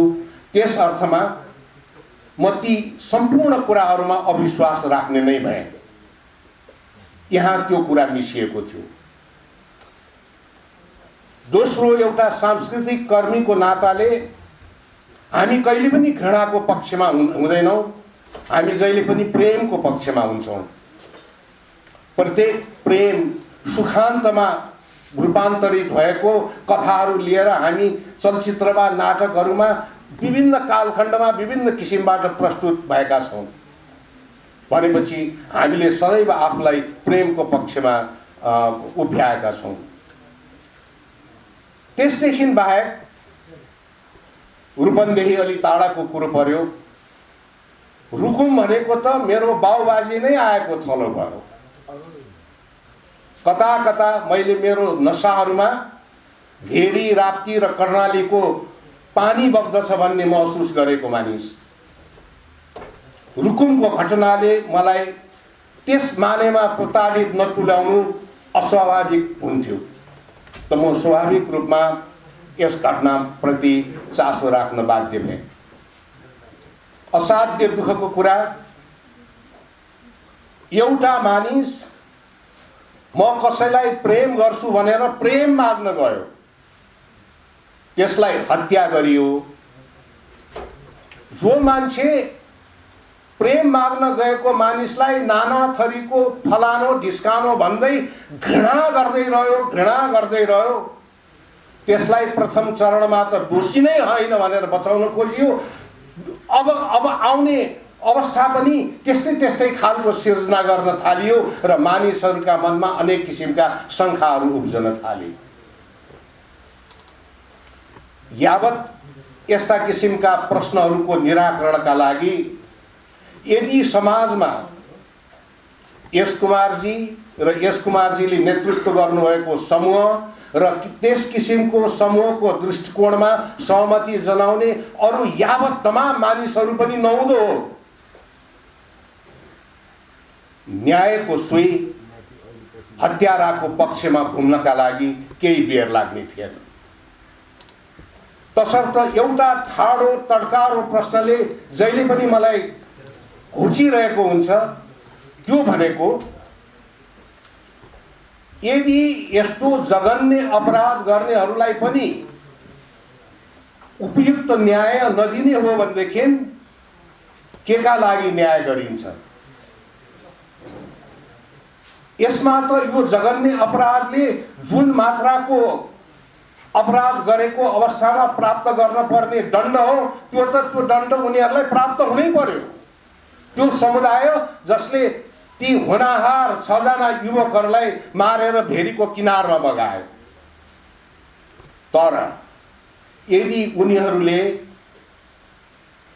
त्यस अर्थमा म ती सम्पूर्ण कुराहरूमा अविश्वास राख्ने नै भएँ। यहाँ त्यो कुरा मिसिएको थियो। दोस्रो, एउटा सांस्कृतिक कर्मीको नाताले हामी कहिले पनि घृणाको पक्षमा हुँदैनौँ, हामी जहिले पनि प्रेमको पक्षमा हुन्छौँ। प्रत्येक प्रेम सुखान्तमा रूपान्तरित भएको कथाहरू लिएर हामी चलचित्रमा, नाटकहरूमा विभिन्न कालखण्डमा विभिन्न किसिमबाट प्रस्तुत भएका छौँ। भनेपछि हामीले सदैव आफूलाई प्रेमको पक्षमा उभ्याएका छौँ। त्यसदेखि बाहेक रूपन्देही अलि टाढाको कुरो पर्यो। रुकुम भनेको त मेरो बाउबाजे नै आएको थलो भयो। कता कता मैले मेरो नसाहरूमा भेरी, राप्ती र कर्णालीको पानी बग्दछ भन्ने महसुस गरेको मानिस। रुकुमको घटनाले मलाई त्यस मानेमा प्रताडित नतुल्याउनु अस्वाभाविक हुन्थ्यो। त म स्वाभाविक रूपमा यस घटनाप्रति चासो राख्न बाध्य भएँ। असाध्य दुःखको कुरा, एउटा मानिस म कसैलाई प्रेम गर्छु भनेर प्रेम माग्न गयो, त्यसलाई हत्या गरियो। जो मान्छे प्रेम माग्न गएको मानिसलाई नाना थरीको फलानो ढिस्कानो भन्दै घृणा गर्दै रह्यो। त्यसलाई प्रथम चरणमा त दोषी नै होइन भनेर बचाउन खोजियो। अब आउने अवस्था पनि त्यस्तै खालको सिर्जना गर्न थालियो र मानिसहरूका मनमा अनेक किसिमका शङ्काहरू उब्जन थाले। यावत यस्ता किसिमका प्रश्नहरूको निराकरणका लागि यदि समाजमा यस कुमारजी र यस कुमारजीले नेतृत्व गर्नुभएको समूह र त्यस किसिमको समूहको दृष्टिकोणमा सहमति जनाउने अरू यावत तमाम मानिसहरू पनि नहुँदो हो, न्यायको सुई हत्याराको पक्षमा घुम्नका लागि केही बेर लाग्ने थिएन। तसर्थ एउटा ठाडो तड्कारो प्रश्नले जहिले पनि मलाई घुचिरहेको हुन्छ, त्यो भनेको यदि यस्तो जघन्य अपराध गर्नेहरूलाई पनि उपयुक्त न्याय नदिने हो भनेदेखि केका लागि न्याय गरिन्छ? यसमा त यो जघन्य अपराधले जुन मात्राको अपराध गरेको अवस्थामा प्राप्त गर्न पर्ने दण्ड हो, त्यो दण्ड उनीहरूलाई प्राप्त हुनै पर्यो। त्यो समुदाय जसले ती होनाहार 6 जना युवकहरूलाई मारेर भेरीको किनारमा बगायो, तर यदि उनीहरूले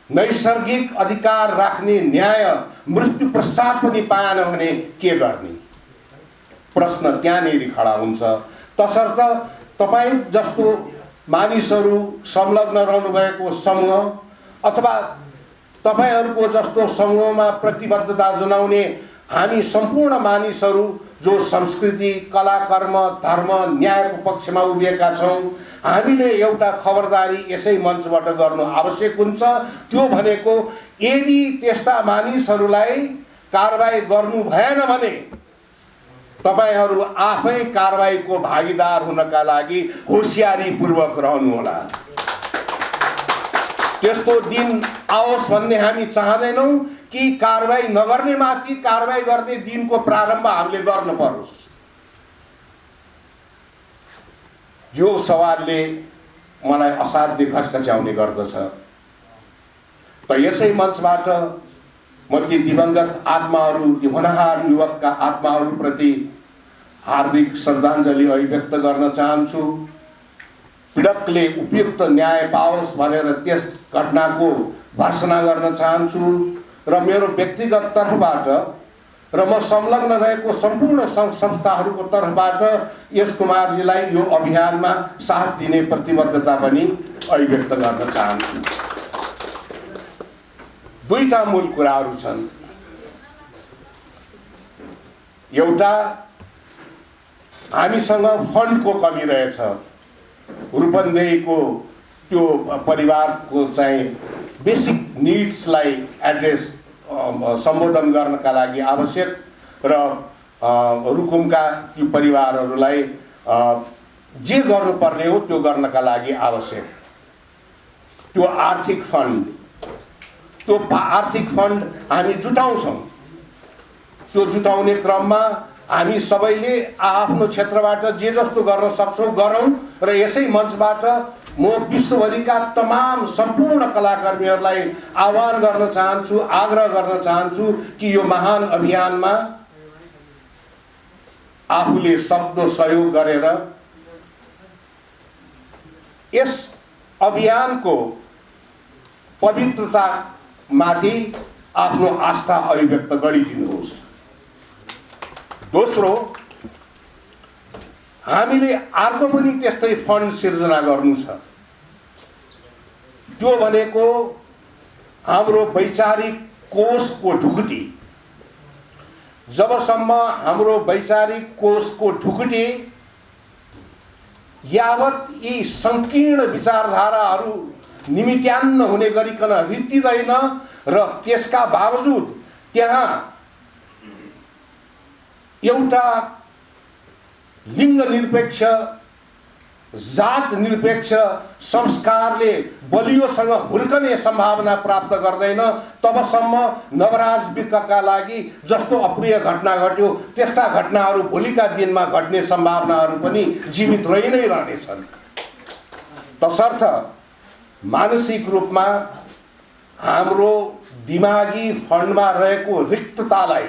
नैसर्गिक अधिकार राख्ने न्याय मृत्यु पश्चात पनि पाएन भने के गर्ने? प्रश्न त्यहाँनिर खडा हुन्छ। तसर्थ तपाईँ जस्तो मानिसहरू संलग्न रहनुभएको समूह अथवा तपाईहरूको जस्तो समूहमा प्रतिबद्धता जनाउने हामी सम्पूर्ण मानिसहरू जो संस्कृति, कला, कर्म, धर्म, न्यायको पक्षमा उभिएका छौँ, हामीले एउटा खबरदारी यसै मञ्चबाट गर्नु आवश्यक हुन्छ। त्यो भनेको यदि त्यस्ता मानिसहरूलाई कारबाही गर्नु भएन भने तपाईहरू आफै कारबाहीको भागीदार हुनका लागि होशियारीपूर्वक रहनुहोला। त्यस्तो दिन आओस् भन्ने हामी चाहँदैनौँ कि कारबाही नगर्ने माथि कारबाही गर्ने दिनको प्रारम्भ हामीले गर्न परोस्। यो सवालले मलाई असाध्य घचघच्याउने गर्दछ। त यसै मञ्चबाट म ती दिवंगत आत्माहरू, ती होनहार युवकका आत्माहरूप्रति हार्दिक श्रद्धाञ्जली अभिव्यक्त गर्न चाहन्छु। पीडकले उपयुक्त न्याय पाओस् भनेर त्यस घटनाको भर्त्सना गर्न चाहन्छु र मेरो व्यक्तिगत तर्फबाट र म संलग्न रहेको सम्पूर्ण संस्थाहरूको तर्फबाट यस कुमारजीलाई यो अभियानमा साथ दिने प्रतिबद्धता पनि अभिव्यक्त गर्न चाहन्छु। दुईटा मूल कुराहरू छन्। एउटा, हामीसँग फन्डको कमी रहेछ। रूपन्देहीको त्यो परिवारको चाहिँ बेसिक निड्सलाई एड्रेस सम्बोधन गर्नका लागि आवश्यक र रुकुमका त्यो परिवारहरूलाई जे गर्नुपर्ने हो त्यो गर्नका लागि आवश्यक त्यो आर्थिक फन्ड हामी जुटाउँछौँ। त्यो जुटाउने क्रममा हामी सबैले आफ्नो क्षेत्रबाट जे जस्तो गर्न सक्छौँ गरौँ र यसै मञ्चबाट म विश्वभरिका तमाम सम्पूर्ण कलाकर्मीहरूलाई आह्वान गर्न चाहन्छु, आग्रह गर्न चाहन्छु कि यो महान अभियानमा आफूले सक्दो सहयोग गरेर यस अभियानको पवित्रतामाथि आफ्नो आस्था अभिव्यक्त गरिदिनुहोस्। दोस्रो, हामीले अर्को पनि त्यस्तै फन्ड सिर्जना गर्नु छ। त्यो भनेको हाम्रो वैचारिक कोषको ढुकुटी। जबसम्म हाम्रो वैचारिक कोषको ढुकुटी यावत यी संकीर्ण विचारधाराहरू निमित्यान्न हुने गरिकन रित्तिदैन र त्यसका बावजुद त्यहाँ एउटा लिङ्ग निरपेक्ष जात निरपेक्ष संस्कारले बलियोसँग हुर्कने सम्भावना प्राप्त गर्दैन तबसम्म नवराज विकका लागि जस्तो अप्रिय घटना घट्यो त्यस्ता घटनाहरू भोलिका दिनमा घट्ने सम्भावनाहरू पनि जीवित रहि नै रहनेछन्। तसर्थ मानसिक रूपमा हाम्रो दिमागी फन्डमा रहेको रिक्ततालाई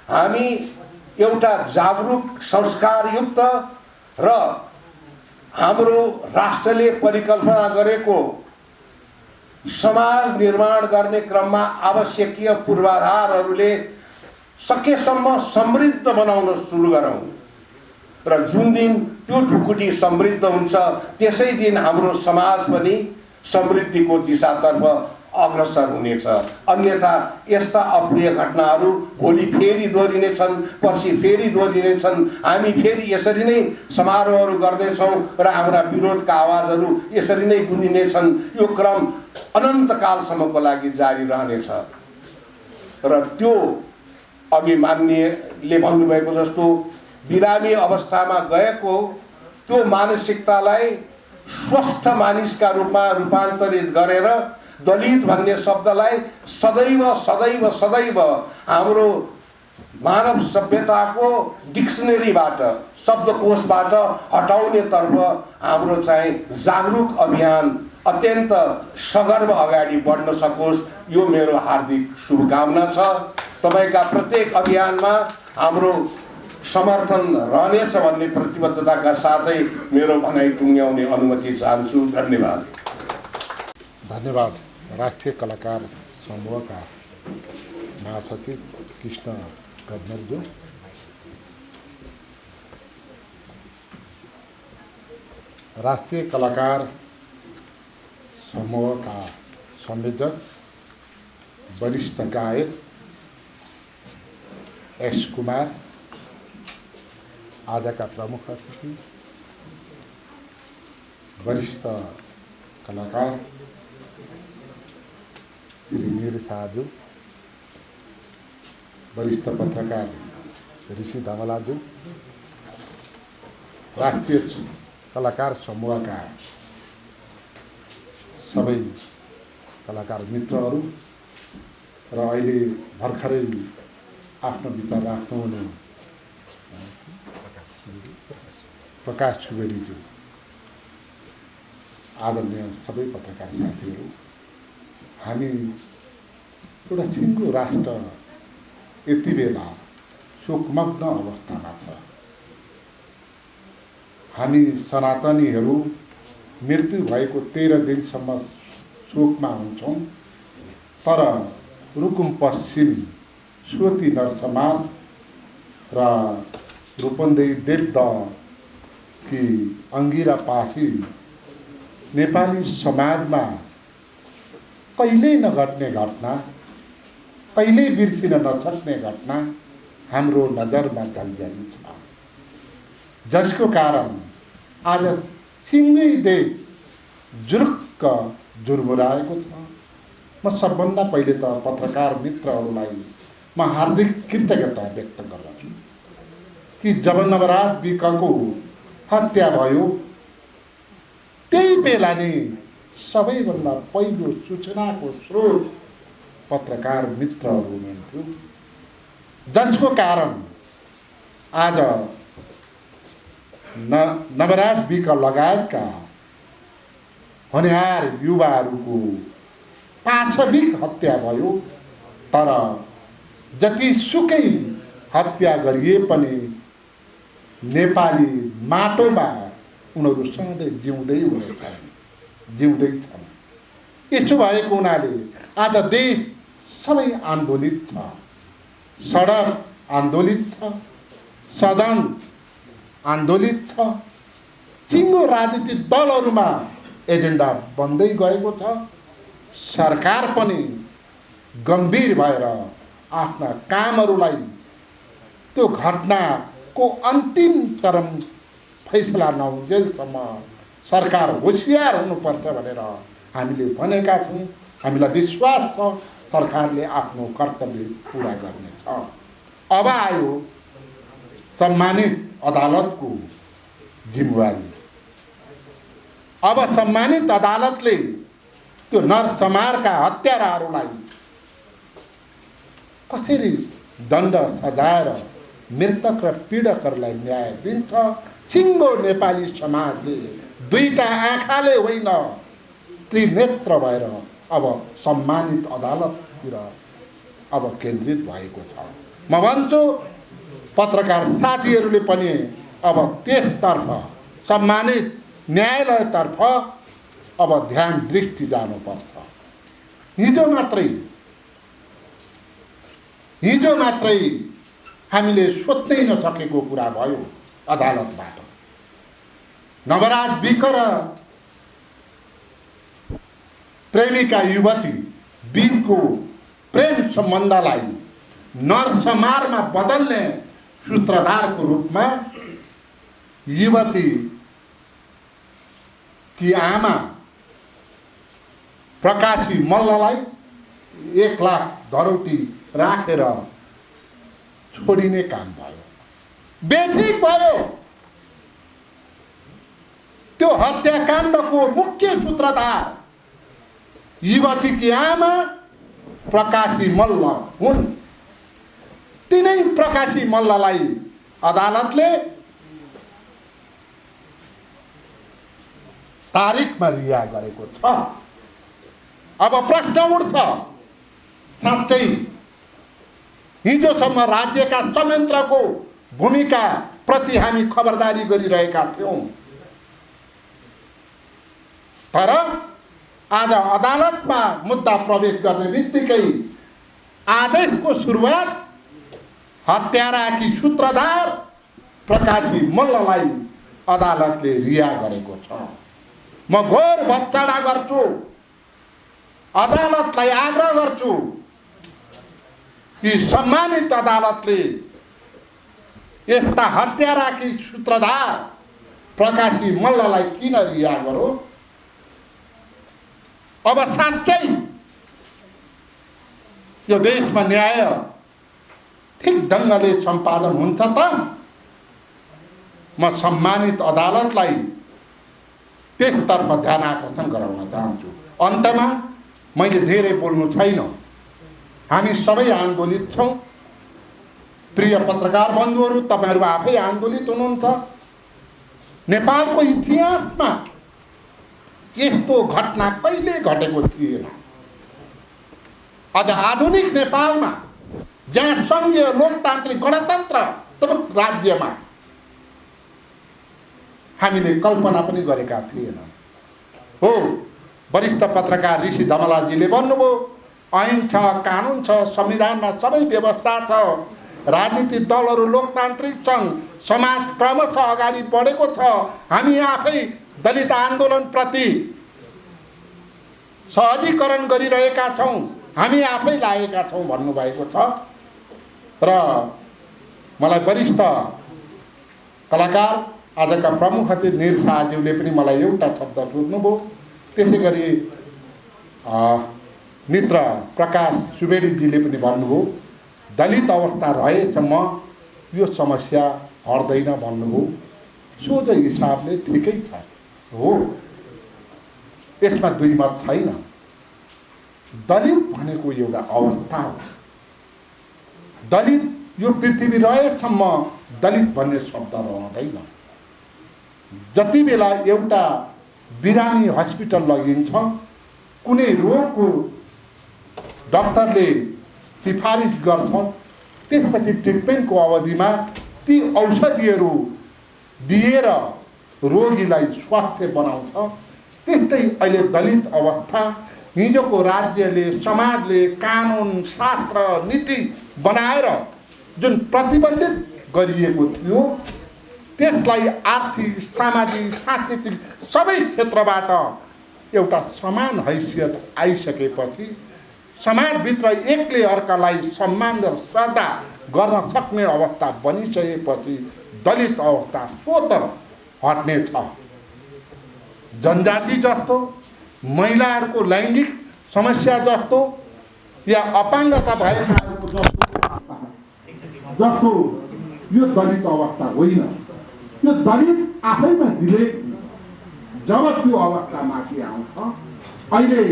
हामी एउटा जागरुक संस्कारयुक्त र हाम्रो राष्ट्रले परिकल्पना गरेको समाज निर्माण गर्ने क्रममा आवश्यकीय पूर्वाधारहरूले सकेसम्म समृद्ध बनाउन सुरु गरौँ र जुन दिन त्यो ढुकुटी समृद्ध हुन्छ त्यसै दिन हाम्रो समाज पनि समृद्धिको दिशातर्फ अग्रसर हुनेछ। अन्यथा यस्ता अप्रिय घटनाहरू भोलि फेरि दोहोरिनेछन्, पर्सि फेरि दोहोरिनेछन्। हामी फेरि यसरी नै समारोहहरू गर्नेछौँ र हाम्रा विरोधका आवाजहरू यसरी नै गुन्जिनेछन्। यो क्रम अनन्तकालसम्मको लागि जारी रहनेछ र त्यो अघि माननीयले भन्नुभएको जस्तो बिरामी अवस्थामा गएको त्यो मानसिकतालाई स्वस्थ मानिसका रूपमा रूपान्तरित गरेर दलित भन्ने शब्दलाई सदैव सदैव सदैव हाम्रो मानव सभ्यताको डिक्सनरीबाट शब्दकोशबाट हटाउनेतर्फ हाम्रो चाहिँ जागरुक अभियान अत्यन्त सगर्व अगाडि बढ्न सकोस् यो मेरो हार्दिक शुभकामना छ। तपाईका प्रत्येक अभियानमा हाम्रो समर्थन रहनेछ भन्ने प्रतिबद्धताका साथै मेरो भनाइ टुङ्ग्याउने अनुमति चाहन्छु। धन्यवाद। धन्यवाद। राष्ट्रिय कलाकार समूहका महासचिव कृष्ण गजनरज्यू, राष्ट्रिय कलाकार समूहका संयोजक वरिष्ठ गायक एस कुमार, आजका प्रमुख अतिथि वरिष्ठ कलाकार श्री मीर शाहज्यू, वरिष्ठ पत्रकार ऋषि धमलाज्यू, राष्ट्रिय कलाकार समूहका सबै कलाकार मित्रहरू र अहिले भर्खरै आफ्नो विचार राख्नुहुने प्रकाश सुवेदीज्यू, आदरणीय सबै पत्रकार साथीहरू, हामी एउटा सिङ्गो राष्ट्र यति बेला शोकमग्न अवस्थामा छ। हामी सनातनीहरू मृत्यु भएको 13 दिनसम्म शोकमा हुन्छौँ, तर रुकुम पश्चिम स्वती नरसमाज र रूपन्देही देवदहकी अङ्गिरा पासी नेपाली समाजमा कहिल्यै नघट्ने घटना, कहिल्यै बिर्सिन नसक्ने घटना हाम्रो नजरमा झल्झली छ, जसको कारण आज सिङ्गै देश जुरुक्क जुर्मुराएको छ। म सबभन्दा पहिले त पत्रकार मित्रहरूलाई म हार्दिक कृतज्ञता व्यक्त गर्दछु कि जब नवराज विकको हत्या भयो त्यही बेला नै सबैभन्दा पहिलो सूचनाको स्रोत पत्रकार मित्रहरू हुनुहुन्थ्यो, जसको कारण आज नवराज विक लगायतका होनहार युवाहरूको पाशविक हत्या भयो। तर जतिसुकै हत्या गरिए पनि नेपाली माटोमा उनीहरू सधैँ जिउँदै हुनेछन्, जिउँदै छन्। यसो भएको हुनाले आज देश सबै आन्दोलित छ, सडक आन्दोलित छ, सदन आन्दोलित छ, सिङ्गो राजनीतिक दलहरूमा एजेन्डा बन्दै गएको छ। सरकार पनि गम्भीर भएर आफ्ना कामहरूलाई त्यो घटनाको अन्तिम चरम फैसला नहुन्जेलसम्म सरकार होसियार हुनुपर्छ भनेर हामीले भनेका छौँ। हामीलाई विश्वास छ सरकारले आफ्नो कर्तव्य पुरा गर्नेछ। अब आयो सम्मानित अदालतको जिम्मेवारी। अब सम्मानित अदालतले त्यो नरसंहारका हत्याराहरूलाई कसरी दण्ड सजाएर मृतक र पीडकहरूलाई न्याय दिन्छ। सिङ्गो नेपाली समाजले दुईटा आँखाले होइन त्रिनेत्र भएर अब सम्मानित अदालततिर अब केन्द्रित भएको छ। म भन्छु पत्रकार साथीहरूले पनि अब त्यसतर्फ सम्मानित न्यायालयतर्फ अब ध्यान दृष्टि जानुपर्छ। हिजो मात्रै हामीले सोच्नै नसकेको कुरा भयो अदालतबाट। नवराज विक र प्रेमिका युवती बीचको प्रेम सम्बन्धलाई नरसंहारमा बदल्ने सूत्रधारको रूपमा युवती कि आमा प्रकाशी मल्ललाई 1 लाख धरौटी राखेर छोडिने काम भयो। बेठिक भयो। त्यो हत्याकाण्डको मुख्य सूत्रधार युवतीकी आमा प्रकाशी मल्ल हुन्। तिनै प्रकाशी मल्ललाई अदालतले तारिखमा रिहा गरेको छ। अब प्रश्न उठ्छ, साँच्चै हिजोसम्म राज्यका संयन्त्रको भूमिका प्रति हामी खबरदारी गरिरहेका थियौँ, तर आज अदालतमा मुद्दा प्रवेश गर्ने बित्तिकै आदेशको सुरुवात हत्याराकी सूत्रधार प्रकाशी मल्ललाई अदालतले रिहा गरेको छ। म घोर भत्सना गर्छु, अदालतलाई आग्रह गर्छु कि सम्मानित अदालतले यस्ता हत्याराकी सूत्रधार प्रकाशी मल्ललाई किन रिहा गरो। अब साँच्चै यो देशमा न्याय ठिक ढङ्गले सम्पादन हुन्छ त म सम्मानित अदालतलाई त्यसतर्फ ध्यान आकर्षण गराउन चाहन्छु। अन्तमा मैले धेरै बोल्नु छैन, हामी सबै आन्दोलित छौँ। प्रिय पत्रकार बन्धुहरू, तपाईहरू आफै आन्दोलित हुनुहुन्छ। नेपालको इतिहासमा यस्तो घटना कहिले घटेको थिएन। आज आधुनिक नेपालमा जहाँ सङ्घीय लोकतान्त्रिक गणतन्त्र राज्यमा हामीले कल्पना पनि गरेका थिएनौँ। हो, वरिष्ठ पत्रकार ऋषि धमलाजीले भन्नुभयो, ऐन छ, कानुन छ, संविधानमा सबै व्यवस्था छ, राजनीतिक दलहरू लोकतान्त्रिक छन्, समाज क्रमशः अगाडि बढेको छ, हामी आफै दलित आन्दोलनप्रति सहजीकरण गरिरहेका छौँ, हामी आफै लागेका छौँ भन्नुभएको छ। र मलाई वरिष्ठ कलाकार आजका प्रमुख अतिथि निर शाहज्यूले पनि मलाई एउटा शब्द सोध्नुभयो। त्यसै गरी मित्र प्रकाश सुवेदीजीले पनि भन्नुभयो, दलित अवस्था रहेसम्म यो समस्या हट्दैन भन्नुभयो। सोझो हिसाबले ठिकै छ, हो, यसमा दुई मत छैन। दलित भनेको एउटा अवस्था हो। दलित यो पृथ्वी रहेसम्म दलित भन्ने शब्द रहँदैन। जति बेला एउटा बिरामी हस्पिटल लगिन्छ, कुनै रोगको डाक्टरले सिफारिस गर्छ, त्यसपछि ट्रिटमेन्टको अवधिमा ती औषधिहरू दिएर रोगीलाई स्वास्थ्य बनाउँछ। त्यस्तै अहिले दलित अवस्था, हिजोको राज्यले समाजले कानुन शास्त्र नीति बनाएर जुन प्रतिबन्धित गरिएको थियो, त्यसलाई आर्थिक सामाजिक सांस्कृतिक सबै क्षेत्रबाट एउटा समान हैसियत आइसकेपछि समाजभित्र एकले अर्कालाई सम्मान र श्रद्धा गर्न सक्ने अवस्था बनिसकेपछि दलित अवस्था स्वतः हट्ने छ। जनजाति जस्तो, महिलाहरूको लैङ्गिक समस्या जस्तो या अपाङ्गता भएकाहरूको जस्तो यो दलित अवस्था होइन। यो दलित आफैमा दिले जब त्यो अवस्था माथि आउँछ, अहिले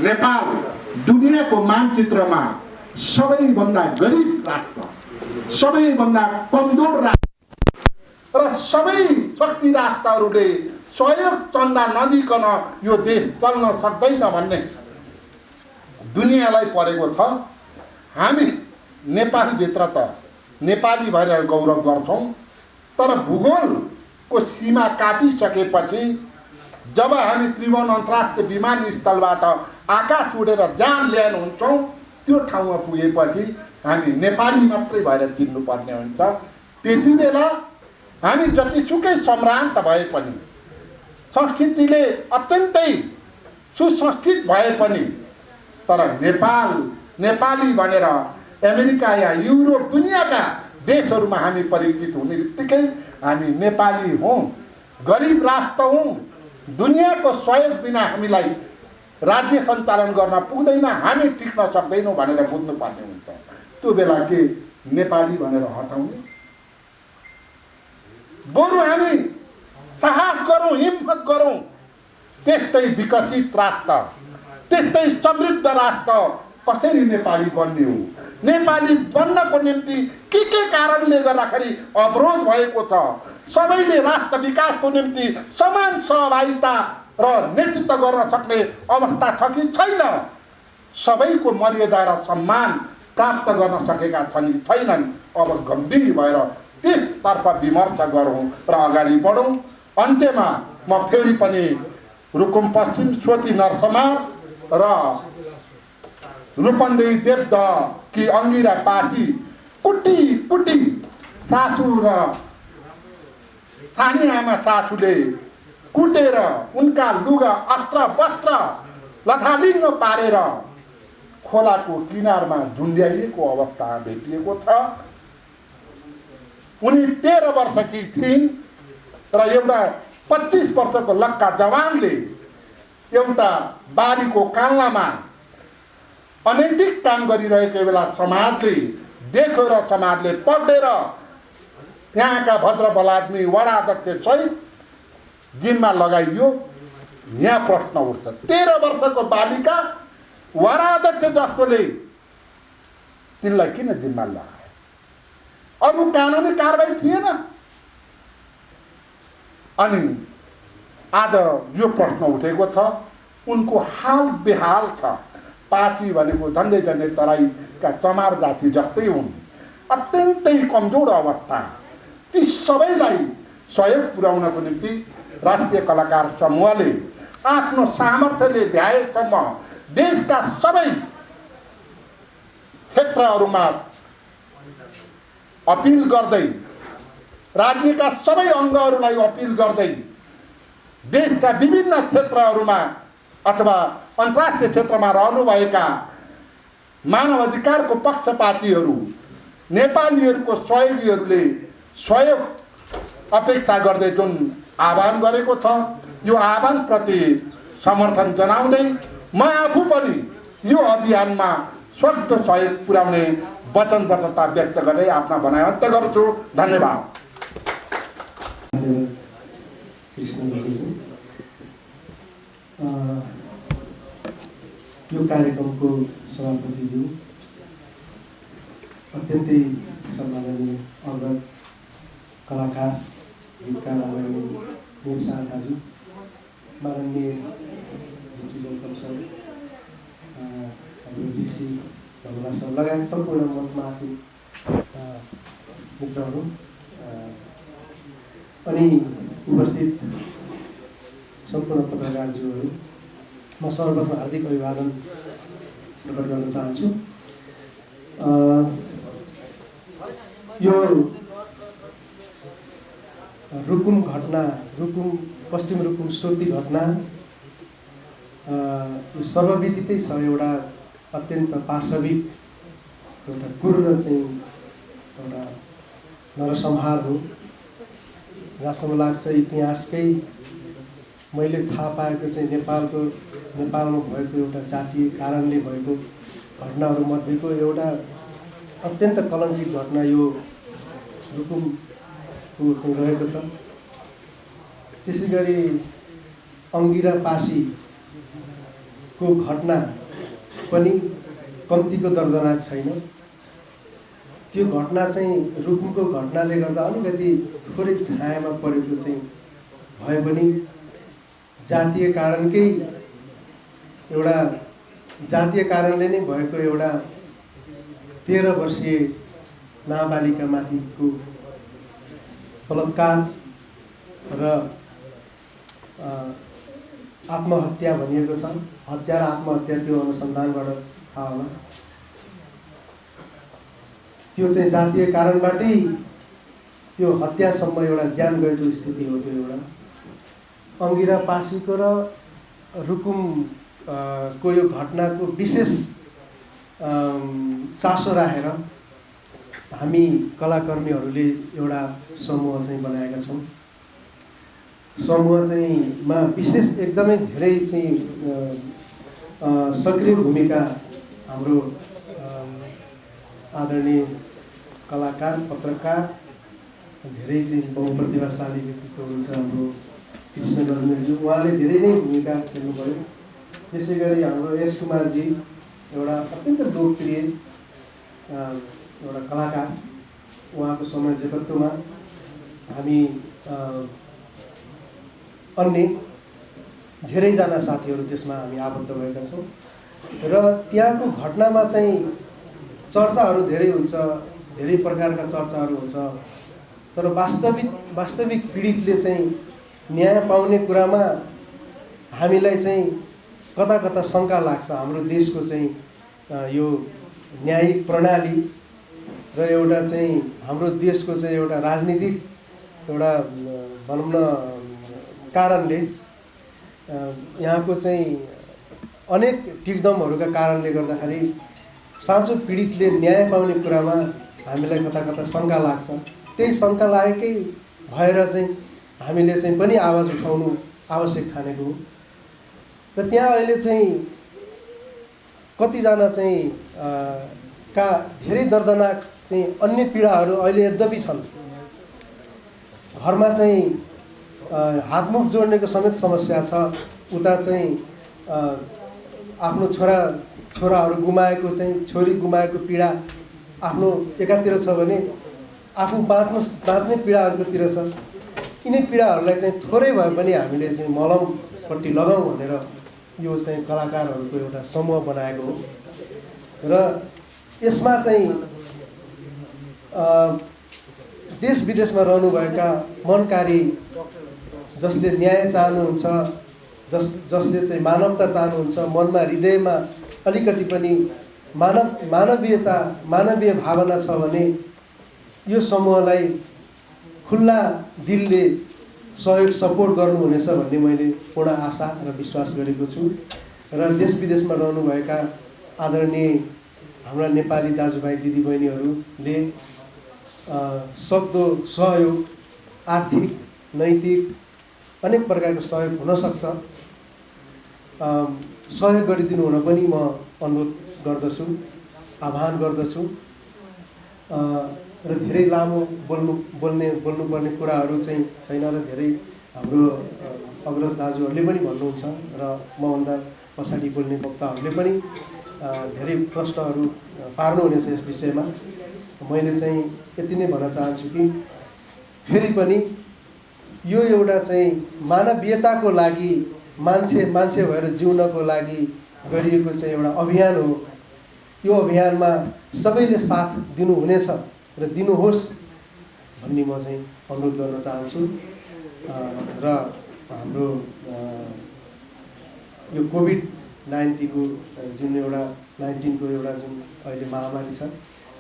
नेपाल दुनियाँको मानचित्रमा सबैभन्दा गरिब राष्ट्र, सबैभन्दा कमजोर राष्ट्र र सबै शक्ति राष्ट्रहरूले सहयोग चन्दा नदिकन यो देश चल्न सक्दैन भन्ने दुनियाँलाई परेको छ। हामी नेपालभित्र त नेपाली भएर गौरव गर्छौँ, तर भूगोलको सीमा काटिसकेपछि जब हामी त्रिभुवन अन्तर्राष्ट्रिय विमानस्थलबाट आकाश उडेर जान ल्यान हुन्छौँ, त्यो ठाउँमा पुगेपछि हामी नेपाली मात्रै भएर चिन्नुपर्ने हुन्छ। त्यति बेला हामी जतिसुकै सम्भ्रान्त भए पनि, संस्कृतिले अत्यन्तै सुसंस्कृत भए पनि, तर नेपाली भनेर अमेरिका या युरोप दुनियाँका देशहरूमा हामी परिचित हुने बित्तिकै हामी नेपाली हौँ, गरिब राष्ट्र हौँ, दुनियाँको सहयोग बिना हामीलाई राज्य सञ्चालन गर्न पुग्दैन, हामी टिक्न सक्दैनौँ भनेर बुझ्नुपर्ने हुन्छ। त्यो बेला के नेपाली भनेर हटाउने? बरु हामी साहस गरौँ, हिम्मत गरौँ, त्यस्तै विकसित राष्ट्र, त्यस्तै समृद्ध राष्ट्र कसरी नेपाली बन्ने हो? नेपाली बन्नको निम्ति के कारणले गर्दाखेरि अवरोध भएको छ? सबैले राष्ट्र विकासको निम्ति समान सहभागिता र नेतृत्व गर्न सक्ने अवस्था छ कि छैन? सबैको मर्यादा र सम्मान प्राप्त गर्न सकेका छन् कि छैनन्? अब गम्भीर भएर त्यसतर्फ विमर्श गरौँ र अगाडि बढौँ। अन्त्यमा म फेरि पनि रुकुम पश्चिम स्वती नरसमार र रूपन्देही देवदह कि अङ्गिरा पाठी कुटी सासू र सानी आमा सासूले कुटेर उनका लुगा अस्त्र वस्त्र लथालिङ्ग पारेर खोलाको किनारमा झुन्ड्याइएको अवस्था भेटिएको छ। उनी 13 वर्षकी थिइन् र एउटा 25 वर्षको लक्का जवानले एउटा बारीको कान्लामा अनैतिक काम गरिरहेको बेला समाजले देख्यो र समाजले पक्रेर त्यहाँका भद्र बलादमी वडा अध्यक्ष सहित जिम्मा लगाइयो। यहाँ प्रश्न उठ्छ, 13 वर्षको बालिका वडा अध्यक्ष जस्तोले तिनलाई किन जिम्मा लगायो? अरू कानुनी कारबाही थिएन? अनि आज यो प्रश्न उठेको छ, उनको हाल बेहाल छ। पाठी भनेको झन्डै तराईका चमार जाति जस्तै हुन्, अत्यन्तै कमजोर अवस्था। ती सबैलाई सहयोग पुर्याउनको निम्ति राष्ट्रिय कलाकार समूहले आफ्नो सामर्थ्यले भ्याएसम्म देशका सबै क्षेत्रहरूमा अपिल गर्दै, राज्यका सबै अङ्गहरूलाई अपिल गर्दै देशका विभिन्न क्षेत्रहरूमा अथवा अन्तर्राष्ट्रिय क्षेत्रमा रहनुभएका मानव अधिकारको पक्षपातीहरू, नेपालीहरूको सहयोगीहरूले सहयोग अपेक्षा गर्दै जुन आह्वान गरेको छ, यो आह्वानप्रति समर्थन जनाउँदै म आफू पनि यो अभियानमा सक्दो सहयोग पुर्याउने वचनबद्धता व्यक्त गर्दै आफ्ना भनाइ अन्त्य गर्छु। धन्यवाद। यो कार्यक्रमको सभापतिज्यू, अत्यन्तै सम्माननीय अग्रज कलाकार गीतकार आदरणीय निरसा दाजु, माननीय जितु गौतम सर, हाम्रो ऋषि धमला सर लगायत सम्पूर्ण मञ्चमा आसीन मित्रहरू अनि उपस्थित सम्पूर्ण पत्रकारज्यूहरू, म सर्वप्रथम हार्दिक अभिवादन प्रकट गर्न चाहन्छु। यो रुकुम घटना, पश्चिम रुकुम सोती घटना यो सर्वविदितै छ, एउटा अत्यन्त पाशविक, एउटा क्रूर चाहिँ एउटा नरसंहार हो। जहाँसम्म लाग्छ इतिहासकै मैले थाहा पाएको चाहिँ नेपालमा भएको एउटा जातीय कारणले भएको घटनाहरूमध्येको एउटा अत्यन्त कलङ्कित घटना यो रुकुमको चाहिँ रहेको छ। त्यसै गरी अङ्गिरा पासीको घटना पनि कम्तीको दर्दनाक छैन। त्यो घटना चाहिँ रुकुमको घटनाले गर्दा अलिकति थोरै छायामा परेको चाहिँ भए पनि जातीय कारणले नै भएको एउटा 13 वर्षीय नाबालिकामाथिको बलात्कार र आत्महत्या भनिएको छ। हत्या र आत्महत्या त्यो अनुसन्धानबाट थाहा होला। त्यो चाहिँ जातीय कारणबाटै त्यो हत्यासम्म एउटा ज्यान गएको स्थिति हो। त्यो एउटा अङ्गिरा पासीको र रुकुमको यो घटनाको विशेष चासो राखेर हामी कलाकर्मीहरूले एउटा समूह चाहिँ बनाएका छौँ। समूह चाहिँ मा विशेष एकदमै धेरै चाहिँ सक्रिय भूमिका हाम्रो आदरणीय कलाकार पत्रकार धेरै चाहिँ बहुप्रतिभाशाली व्यक्तित्व हुनुहुन्छ हाम्रो कृष्ण गजमेरज्यू, उहाँले धेरै नै भूमिका खेल्नुभयो। त्यसै गरी हाम्रो एस कुमारजी एउटा अत्यन्त लोकप्रिय एउटा कलाकार, उहाँको संयोजकत्वमा हामी अन्य धेरैजना साथीहरू त्यसमा हामी आबद्ध भएका छौँ। र त्यहाँको घटनामा चाहिँ चर्चाहरू धेरै हुन्छ, धेरै प्रकारका चर्चाहरू हुन्छ, तर वास्तविक पीडितले चाहिँ न्याय पाउने कुरामा हामीलाई चाहिँ कता कता शङ्का लाग्छ। हाम्रो देशको चाहिँ यो न्यायिक प्रणाली र एउटा चाहिँ हाम्रो देशको चाहिँ एउटा राजनीतिक एउटा भनौँ न कारणले यहाँको चाहिँ अनेक टिकदमहरूका कारणले गर्दाखेरि साँचो पीडितले न्याय पाउने कुरामा हामीलाई कता कता शङ्का लाग्छ। त्यही शङ्का लागेकै भएर चाहिँ हामीले चाहिँ पनि आवाज उठाउनु आवश्यक ठानेको हो। र त्यहाँ अहिले चाहिँ कतिजना चाहिँ का धेरै दर्दनाक चाहिँ अन्य पीडाहरू अहिले यद्यपि छन्। घरमा चाहिँ हातमुख जोड्नेको समेत समस्या छ। उता चाहिँ आफ्नो छोराहरू गुमाएको चाहिँ छोरी गुमाएको पीडा आफ्नो एकातिर छ भने आफू बाँच्ने पीडाहरूकोतिर छ। यिनै पीडाहरूलाई चाहिँ थोरै भए पनि हामीले चाहिँ मलमपट्टि लगाउँ भनेर यो चाहिँ कलाकारहरूको एउटा समूह बनाएको हो। र यसमा चाहिँ देश विदेशमा रहनुभएका मनकारी, जसले न्याय चाहनुहुन्छ, जसले चाहिँ मानवता चाहनुहुन्छ, मनमा हृदयमा अलिकति पनि मानवीय भावना छ भने यो समूहलाई खुल्ला दिलले सहयोग सपोर्ट गर्नुहुनेछ भन्ने मैले पूर्ण आशा र विश्वास गरेको छु। र देश विदेशमा रहनुभएका आदरणीय हाम्रा नेपाली दाजुभाइ दिदीबहिनीहरूले सक्दो सहयोग, आर्थिक, नैतिक अनेक प्रकारको सहयोग हुनसक्छ, सहयोग गरिदिनु हुन पनि म अनुरोध गर्दछु, आह्वान गर्दछु। र धेरै लामो बोल्नुपर्ने कुराहरू चाहिँ छैन र धेरै हाम्रो अग्रज दाजुहरूले पनि भन्नुहुन्छ र मभन्दा पछाडि बोल्ने वक्ताहरूले पनि धेरै प्रश्नहरू पार्नुहुनेछ यस विषयमा। मैले चाहिँ यति नै भन्न चाहन्छु कि फेरि पनि यो एउटा चाहिँ मानवीयताको लागि मान्छे भएर जिउनको लागि गरिएको चाहिँ एउटा अभियान हो। यो अभियानमा सबैले साथ दिनुहुनेछ र दिनुहोस् भन्ने म चाहिँ अनुरोध गर्न चाहन्छु। र हाम्रो यो कोभिड-19 को जुन एउटा 19 को एउटा जुन अहिले महामारी छ,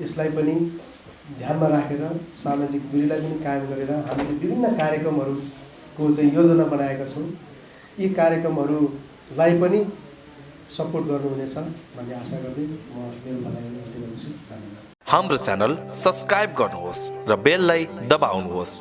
यसलाई पनि ध्यानमा राखेर सामाजिक दूरीलाई पनि कायम गरेर हामीले विभिन्न कार्यक्रमहरूको चाहिँ योजना बनाएका छौँ। यी कार्यक्रमहरूलाई पनि सपोर्ट गर्नुहुनेछ भन्ने आशा गर्दै म मेरो भनाइ यति गर्छु। धन्यवाद। हाम्रो च्यानल सब्स्क्राइब गर्नुहोस् र बेललाई दबाउनुहोस्।